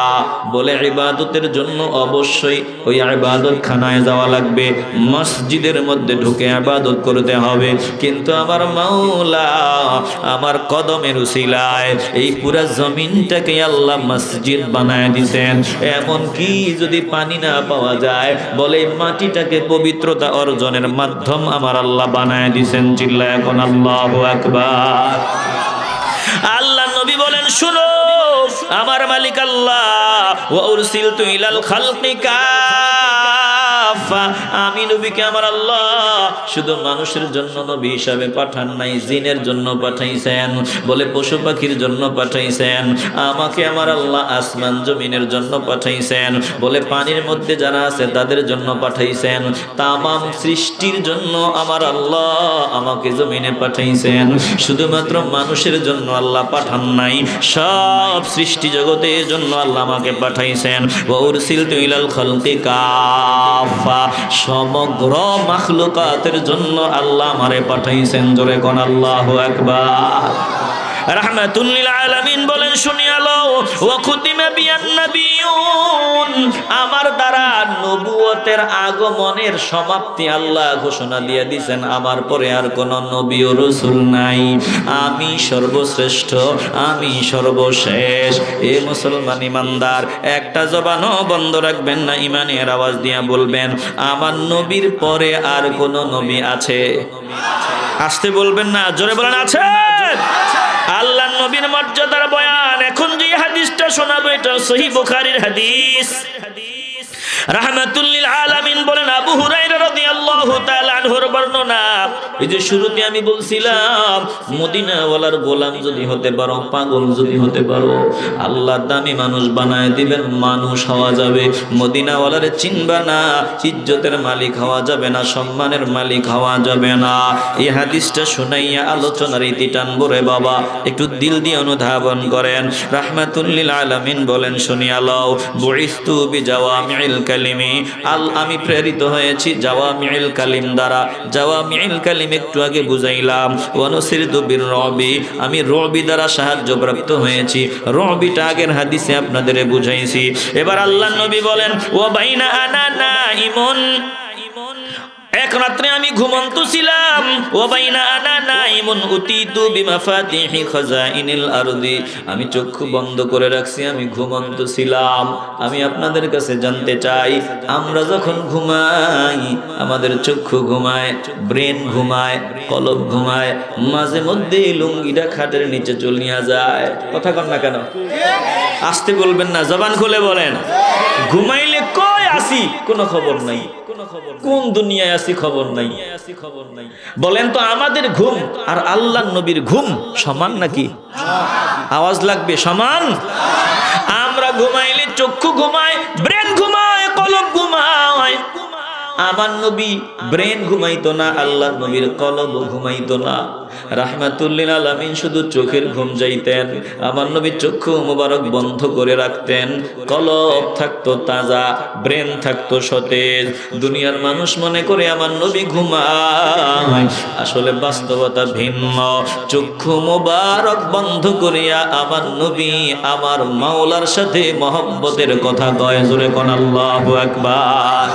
বলে ইবাদতের জন্য অবশ্যই ওই ইবাদত খানায় যাওয়া লাগবে, মসজিদের মধ্যে ঢুকে ইবাদত করতে হবে। কিন্তু আমার মাওলা আমার কদমের উসিলায় এই পুরা জমিনটাকে আল্লাহ মসজিদ বানায় দিয়েছেন। এমন কি যদি পানি না পাওয়া যায়, বলে মাটিটাকে পবিত্রতা অর্জনের মাধ্যম আমার আল্লাহ বানায় দিয়েছেন। চিল্লায় এখন আল্লাহু আকবার। আল্লাহ নবী বলেন, শুনো, আমার মালিক আল্লাহ, ওয়া উরসিলতু ইলাল খালকি কাফা, আমি নবীকে আমার আল্লাহ শুধু মানুষের জন্য নবী হিসাবে পাঠান নাই, জিনের জন্য পাঠাইছেন, বলে পশু পাখির জন্য পাঠাইছেন। আমাকে আমার আল্লাহ আসমান জমিনের জন্য পাঠাইছেন, বলে পানির মধ্যে যারা আছে তাদের জন্য পাঠাইছেন। তামাম সৃষ্টির জন্য আমার আল্লাহ আমাকে জমিনে পাঠাইছেন, শুধুমাত্র মানুষের জন্য আল্লাহ পাঠান নাই, সব সৃষ্টি জগতের জন্য আল্লাহ আমাকে পাঠাইছেন। ওয়া উরসিলতু ইলাল খালকি কাফা, সমগ্র মাখলুকাতের জন্য আল্লাহ আমারে পাঠাইছেন। জোরে কোন আল্লাহু আকবার। রাহমাতুল লিল আলামিন বলেন শুনিয়া লও, ওয়া খুতিমা বিয়ান নাবিয়ুন, আমার দ্বারা নবুয়তের আগমনের সমাপ্তি আল্লাহ ঘোষণা দিয়ে দিয়েছেন, আমার পরে আর কোন নবী ও রাসূল নাই, আমি সর্বশ্রেষ্ঠ, আমি সর্বশেষ। এ মুসলমান ইমানদার, একটা জবানও বন্ধ রাখবেন না, ইমানের আওয়াজ দিয়া বলবেন আমার নবীর পরে আর কোন নবী আছে? আসতে বলবেন না, জোরে বলেন আছে। আল্লাহ নবীর মর্যাদার বয়ান এখন যে হাদিসটা শোনাবো এটা সহিহ বুখারীর হাদিস। রাহমাতুল লিল আলামিন বলেন, আবু হুরায়রা রাদিয়াল্লাহু তাআলা আনহুর বর্ণনা। এই যে শুরুতে আমি বলছিলাম মদিনাওয়ালার গোলাম যদি হতে পারো, পাগল যদি হতে পারো, আল্লাহ দামি মানুষ বানায় দিবেন, মানুষ হওয়া যাবে। মদিনাওয়ালারে চিনবা না, ইজ্জতের মালিক হওয়া যাবে না, সম্মানের মালিক হওয়া যাবে না। এই হাদিসটা শুনাইয়া আলোচনার ইতি টানবো রে বাবা, একটু দিল দিয়ে অনুধাবন করেন। রাহমাতুল লিল আলামিন বলেন শুনিয়া লও, বুইস্তু বিজাওয়ামিল কালিমি, আমি প্রেরিত হয়েছি জাওয়ামিল কালিম দ্বারা। জাওয়ামিল কালিম একটু আগে বুঝাইলাম। ওয়ানুসিরতু বির রবি, আমি রবি দ্বারা সাহায্যপ্রাপ্ত হয়েছি। রবিটা আগের হাদিসে আপনাদের বুঝাইছি। এবার আল্লাহ নবী বলেন, ওয়া বাইনা আনা নাইমুন, এক রাত্রে আমি ঘুমন্ত ছিলাম। ওয়া বাইনা আনা নাইমুন উতিতু বিমাফাতিহি খাজাইনিল আরদি, আমি চক্ষু বন্ধ করে রাখছি, আমি ঘুমন্ত ছিলাম। আমি আপনাদের কাছে জানতে চাই, আমরা যখন ঘুমাই আমাদের চক্ষু ঘুমায়, ব্রেন ঘুমায়, কলব ঘুমায়, মাঝে মধ্যে লুঙ্গিটা খাটের নিচে চলিয়া যায়। কথা কন না কেন? আসতে বলবেন না, জবান খুলে বলেন। ঘুমাইলে কই আসি কোনো খবর নাই, কোন দুনিয়ায় আসি খবর নাই। বলেন তো আমাদের ঘুম আর আল্লাহর নবীর ঘুম সমান নাকি? আওয়াজ লাগবে, সমান? আমরা ঘুমাইলে চক্ষু ঘুমায়, ব্রেন ঘুমায়, কলব ঘুমায়। আমার নবী ব্রেন ঘুমাইতো না, আল্লাহর নবীর কলব ঘুমাইতো না। রাহমাতুল লিল আলামিন শুধু চোখের ঘুম যাইতেন, আমার নবী চক্ষু মুবারক বন্ধ করে রাখতেন, কলব থাকতো তাজা, ব্রেন থাকতো সতেজ। দুনিয়ার মানুষ মনে করে আমার নবী ঘুমায়, আসলে বাস্তবতা ভিন্ন। চক্ষু মুবারক বন্ধ করিয়া আমার নবী আমার মাওলার সাথে মহব্বতের কথা কয়। জোরে কোন আল্লাহু আকবার।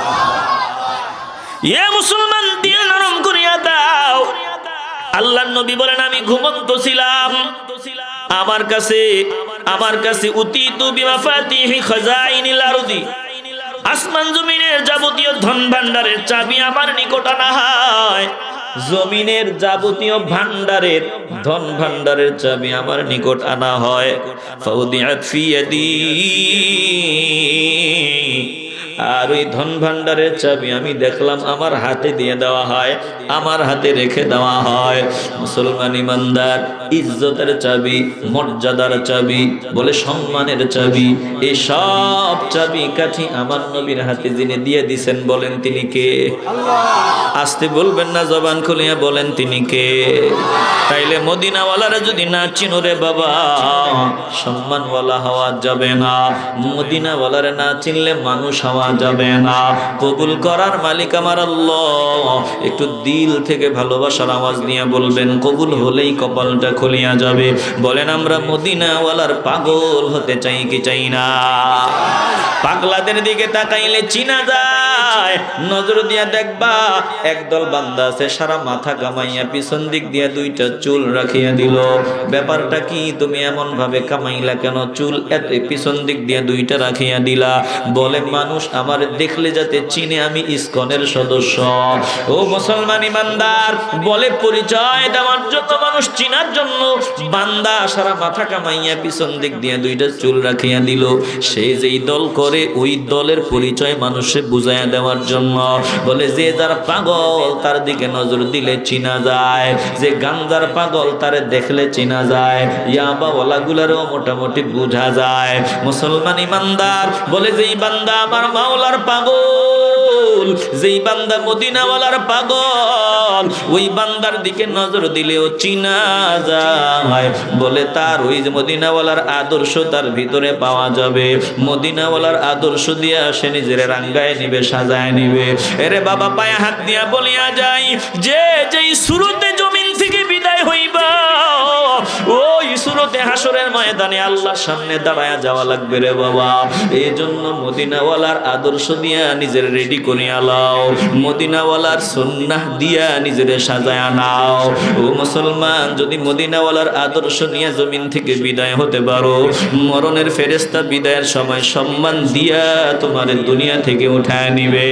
এ মুসলমান, দিল নরম করিয়া দাও। আল্লাহর নবী বলেন আমি ঘুমন্ত ছিলাম, আমার কাছে উতিতু বিমাফাতিহি খাজাইনিল আরদি, আসমান জমিনের যাবতীয় ধন ভান্ডারের চাবি আমার নিকট আনা হয়। জমিনের যাবতীয় ভান্ডারের ধন ভান্ডারের চাবি আমার নিকট আনা হয়। ফাউদিআত ফি ইয়াদি, আর ওই ধন ভান্ডারের চাবি আমি দেখলাম আমার হাতে দিয়ে দেওয়া হয়, আমার হাতে রেখে দেওয়া হয়। মুসলমান ইমানদার, ইজ্জতের চাবি, মর্যাদার চাবি, বলে সম্মানের চাবি, এই সব চাবি কাঠি আমার নবীর হাতে যিনি দিয়ে দিছেন, বলেন তিনি কে? আসতে বলবেন না, জবান খুলিয়া বলেন তিনি কে? তাইলে মদিনাওয়ালারা যদি না চিনো রে বাবা, সম্মানওয়ালা হওয়া যাবে না। মদিনাওয়ালারা না চিনলে মানুষ হওয়া যাবে না। কবুল করার মালিক আমার আল্লাহ। একটু দিল থেকে ভালোবাসার আওয়াজ নিয়ে বলবেন, কবুল হলেই কপালটা খুলিয়া যাবে। বলেন আমরা মদিনাওয়ালার পাগল হতে চাই কি চাই না? পাগলাদের দিকে তাকাইলে চিনা যায়। নজর দিয়া দেখবা একদল বান্দা আছে সারা মাথা কামাইয়া পিছন দিক দিয়া দুইটা চুল রাখিয়া দিল। ব্যাপারটা কি? তুমি এমন ভাবে কামাইলা কেন? চুল এত পিছন দিক দিয়া দুইটা রাখিয়া দিলা। বলে মানুষ আমার দেখলে যাতে চিনে আমি ইসকনের সদস্য। ও মুসলমান ইমানদার, বলে পরিচয় দেওয়ার জন্য, মানুষ চিনার জন্য বান্দা সারা মাথা কামাইয়া পিছন দিক দিয়া দুইটা চুল রাখিয়া দিল। সেই যেই দল করে করে ওই দলের পরিচয় মানুষে বুঝাইয়া দেওয়ার জন্য। বলে যে যার পাগল তার দিকে নজর দিলে চিনা যায়, যে গাঞ্জার পাগল তারে দেখলে চিনা যায়, ইয়াবাওয়ালাগুলারও মোটামুটি বোঝা যায়। মুসলমান ইমানদার বলে যেই বান্দা আমার মাওলার পাগল, যেই বান্দা মদিনাওয়ালার পাগল, ওই বান্দার দিকে নজর দিলেও চিনা যায়। বলে তার ওই যে মদিনাওয়ালার আদর্শ তার ভিতরে পাওয়া যাবে। মদিনাওয়ালার আদর্শ দিয়া সে নিজের রাঙ্গায় নিবে, সাজায় নিবে। এরে বাবা পায়ে হাত দিয়া বলিয়া যাই, যে যেই শুরুতে জমিন থেকে বিদায় হইবা ওই শুরুতে হাসরের ময়দানে আল্লাহর সামনে দাঁড়ায়া যাওয়া লাগবে রে বাবা। এই জন্য মদিনাওয়ালার আদর্শ দিয়া নিজের রেডি করিয়া লাও, মদিনাওয়ালার সুন্নাহ দিয়া নিজের সাজায়া নাও। ও মুসলমান, যদি মদিনাওয়ালার আদর্শ নিয়ে জমিন থেকে বিদায় হতে পারো, মরণের ফেরেশতা বিদায়ের সময় সম্মান দিয়া তোমার দুনিয়া থেকে উঠায় নিবে।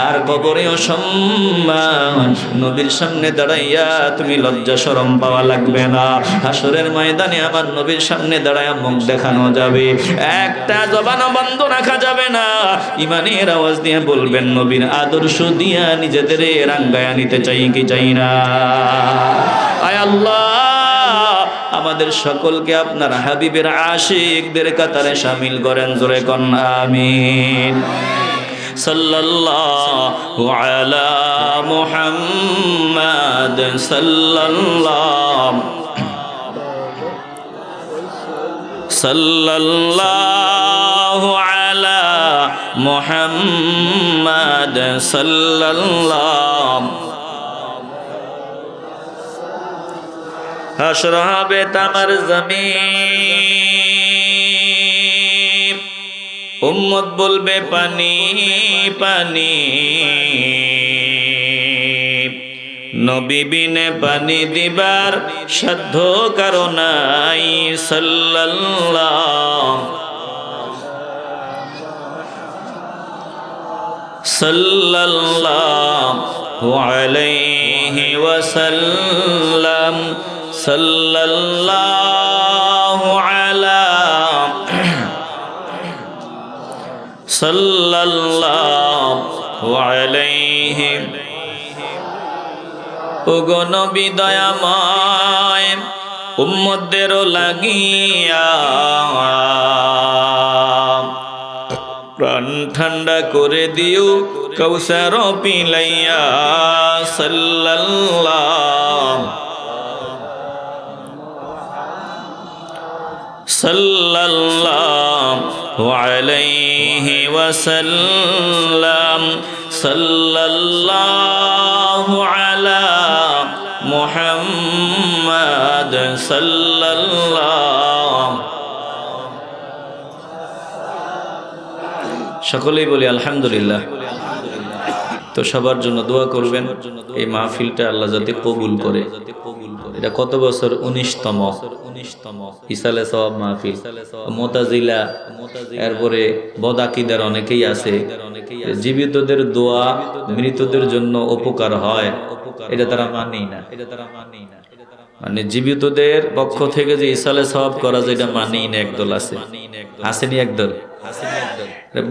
আর কবরেও সম্মান, নবীর সামনে দাঁড়াইয়া তুমি লজ্জা শরম পাওয়া লাগবে না। হাসরের ময়দানে আমার নবীর সামনে দাঁড়াইয়া মুখ দেখানো যাবে, একটা জবানও বন্ধ রাখা যাবে না। ইমানের আওয়াজ দিয়ে বলবেন, নবীর আদর্শ দিয়া নিজেদের রাঙ্গায়া নিতে চাই কি চাই না? আয় আল্লাহ, আমাদের সকলকে আপনার হাবিবের আশিকদের কাতারে শামিল করেন। জোরে কোন আমিন। সাল্লাল্লাহু আলা মুহাম্মাদ সাল্লাল্লাহু আলা মুহাম্মাদ সাল্লাল্লাহু। হাসর হবে তামার জমিন, উম্মত বলবে পানি পানি, নবী বিনে পানি দিবার সাধ্য কারো নাই। সাল্লাল্লাহু আলাইহি ওয়াসাল্লাম, সাল্লাল্লাহু আলা সাল্লাল্লাহু আলাইহি। ওগো নবী দয়াময়, উম্মতদেরও লাগিয়া প্রাণ ঠান্ডা করে দিও কাউসার পিলাইয়া। সাল্লাল্লাহু আলাইহি ওয়াসাল্লাম, সাল্লাল্লাহু আলা মুহাম্মাদ সাল্লাল্লাহু। সকলেই বলি আলহামদুলিল্লাহ। তো সবার জন্য দোয়া করবেন, এই মাহফিলটা আল্লাহ যাতে কবুল করে। এটা কত বছর? 19তম ইসালে সওয়াব মাহফিল। মুতাজিলা, এরপরে বদাকিদার অনেকেই আছে, জীবিতদের দোয়া মৃতদের জন্য উপকার হয়, এটা তারা মানেই না। মানে জীবিতদের পক্ষ থেকে যে ইসালে সওয়াব করা যায় এটা মানেই না। একদল আছে, আসেনি একদল,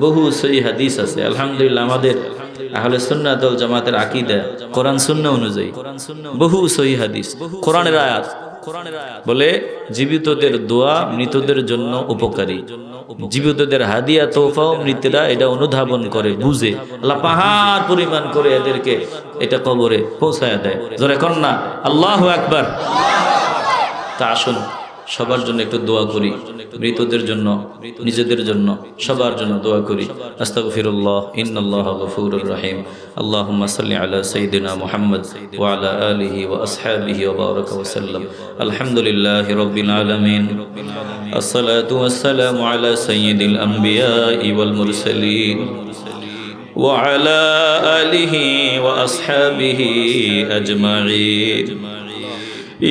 বহু সহি হাদিস আছে। আলহামদুলিল্লাহ, আমাদের আহলে সুন্নাত ওয়াল জামাতের আকীদা কোরআন সুন্নাহ অনুযায়ী বহু সহি হাদিস, কোরআনের আয়াত বলে জীবিতদের দোয়া মৃতদের জন্য উপকারী। জীবিতদের হাদিয়া তোফাও মৃতরা এটা অনুধাবন করে, বুঝে, আল্লাহ পাহাড় পরিমাণ করে এদেরকে এটা কবরে পৌঁছায় দেয়। জোরে কর না আল্লাহু আকবার। তা আসুন সবার জন্য একটু দোয়া করি, মৃতদের জন্য, নিজেদের জন্য, সবার জন্য দোয়া করি। আস্তাগফিরুল্লাহ, ইন্নাল্লাহা গফুরুর রহিম। আল্লাহুম্মা সাল্লি আলা সাইয়্যিদিনা মুহাম্মদ ওয়া আলা আলিহি ওয়া আসহাবিহি ওয়া বারাকা ওয়া সাল্লাম। আলহামদুলিল্লাহি রাব্বিল আলামিন। আসসালাতু ওয়াসসালামু আলা সাইয়্যিদিল আমবিয়াই ওয়াল মুরসালিন ওয়া আলা আলিহি ওয়া আসহাবিহি আজমাইন।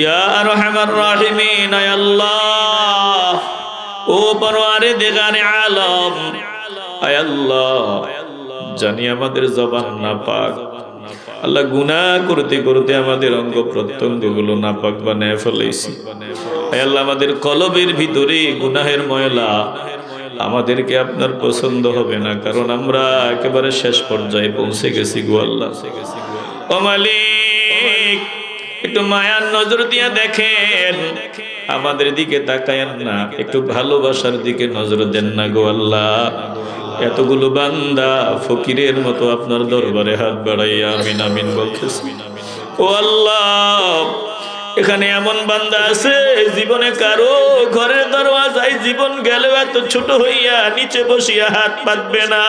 ইয়া আরহামার রাহিমিন, আয় আল্লাহ, ও পরওয়ারদিগারে আলম, আয় আল্লাহ, জানি আমাদের জবান নাপাক, আল্লাহ গুনাহ করতে করতে আমাদের অঙ্গ প্রত্যঙ্গগুলো নাপাক বানায় ফেলেছি। আয় আল্লাহ, আমাদের কলবের ভিতরে গুনাহের ময়লা আমাদেরকে আপনার পছন্দ হবে না, কারণ আমরা একেবারে শেষ পর্যায়ে পৌঁছে গেছি গো আল্লাহ। ও মালিক, একটু মায়ার নজর দিয়ে দেখেন, আমাদের দিকে তাকায়েন না, একটু ভালোবাসার দিকে নজর দেন না গো আল্লাহ। এতগুলো বান্দা ফকিরের মতো আপনার দরবারে হাত বাড়াইয়া আমিন আমিন বলতেছি। ও আল্লাহ, এখানে এমন বান্দা আছে জীবনে কারো ঘরের দরওয়াজায় জীবন গেলেও এত ছোট হইয়া নিচে বসিয়া হাত পাতবে না।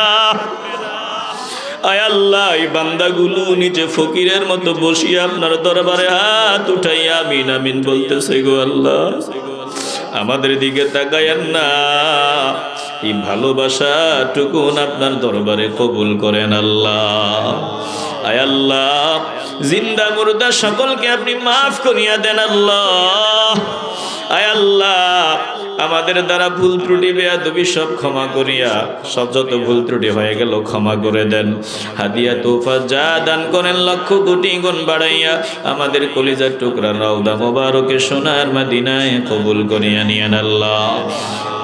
আয় আল্লাহ, এই বান্দাগুলো নিচে ফকিরের মতো বসিয়া আপনার দরবারে হাত উঠাইয়া আমিন আমিন বলতেছে গো আল্লাহ। আমাদের দিকে তাকায়েন না, এই ভালোবাসাটুকুন আপনার দরবারে কবুল করেন আল্লাহ। আয় আল্লাহ, জিন্দা মুর্দা সকলকে আপনি মাফ করিয়া দেন আল্লাহ। আয় আল্লাহ, আমাদের দ্বারা ভুল ত্রুটি বেয়াদবি সব ক্ষমা করিয়া, সব যত ভুল ত্রুটি হয়ে গেল ক্ষমা করে দেন। হাদিয়া তোফা যা দান করেন লক্ষ কোটি গুণ বাড়াইয়া আমাদের কলিজার টুকরা রওদা মোবারকে সোনার মদিনায় কবুল করিয়া নিয়েন আল্লাহ।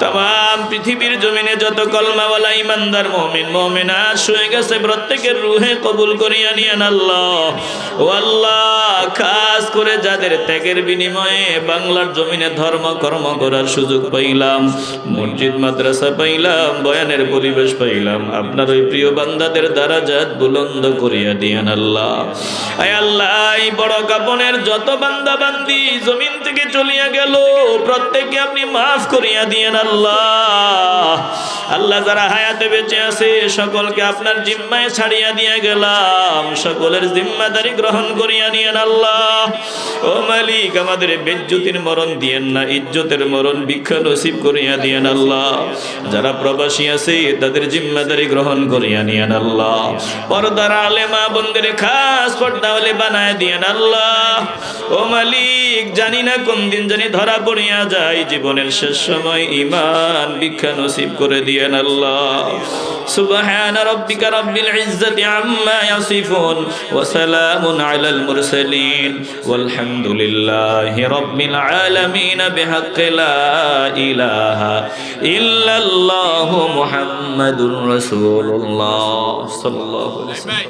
তাম পৃথিবীর জমিনে যত কলমাওয়ালা ইমানদার মুমিন মুমিনাত শুয়ে গেছে প্রত্যেকের রুহে কবুল করিয়া নিয়েন আল্লাহ। ও আল্লাহ, খাস করে যাদের ত্যাগের বিনিময়ে বাংলার জমিনে ধর্ম কর্ম করার সুযোগ পাইলাম, মসজিদ মাদ্রাসা পাইলাম, বয়ানের পরিবেশ পাইলাম, আপনার ওই প্রিয় বান্দাদের দারাজাত বুলন্দ করিয়া দিয়েন আল্লাহ। আয় আল্লাহ, এই বড় কাপনের যত বান্দা বান্দি জমিন থেকে চলিয়া গেল প্রত্যেককে আপনি মাফ করিয়া দিয়েন আল্লাহ। আল্লাহ, যারা হায়াতে বেঁচে আছে সকলকে আপনার জিম্মায় ছাড়িয়া দিয়ে গেলাম, সকলের জিম্মাদারি গ্রহণ করিয়া নিয়েন আল্লাহ। ও মালিক, আমাদের বেজ্জতির মরণ দিয়েন না, ইজ্জতের মরণ ভিক্ষা নসিব করিয়া দিয়েন আল্লাহ। যারা প্রবাসী আছে তাদের জিম্মাদারি গ্রহণ করিয়া নিয়েন আল্লাহ। পর্দার আলেমা বোনদের খাস পর্দা ওয়ালি বানায় দিয়েন আল্লাহ। ও মালিক, জানি না কোন দিন জানি ধরা পড়িয়া যায়, জীবনের শেষ সময় ঈমান ভিক্ষা নসিব করে দিয়েন আল্লাহ। সুবহান রাব্বিকা রাব্বিল ইজ্জাতি আম্মা ইয়াসিফুন ওয়া সালামুন আলাল মুরসালিন ওয়ালহামদুলিল্লাহি রাব্বিল আলামিন বিহাক্কি লা ইলাহা ইল্লাল্লাহু মুহাম্মাদুর রাসূলুল্লাহ সাল্লাল্লাহু আলাইহি ওয়াসাল্লাম।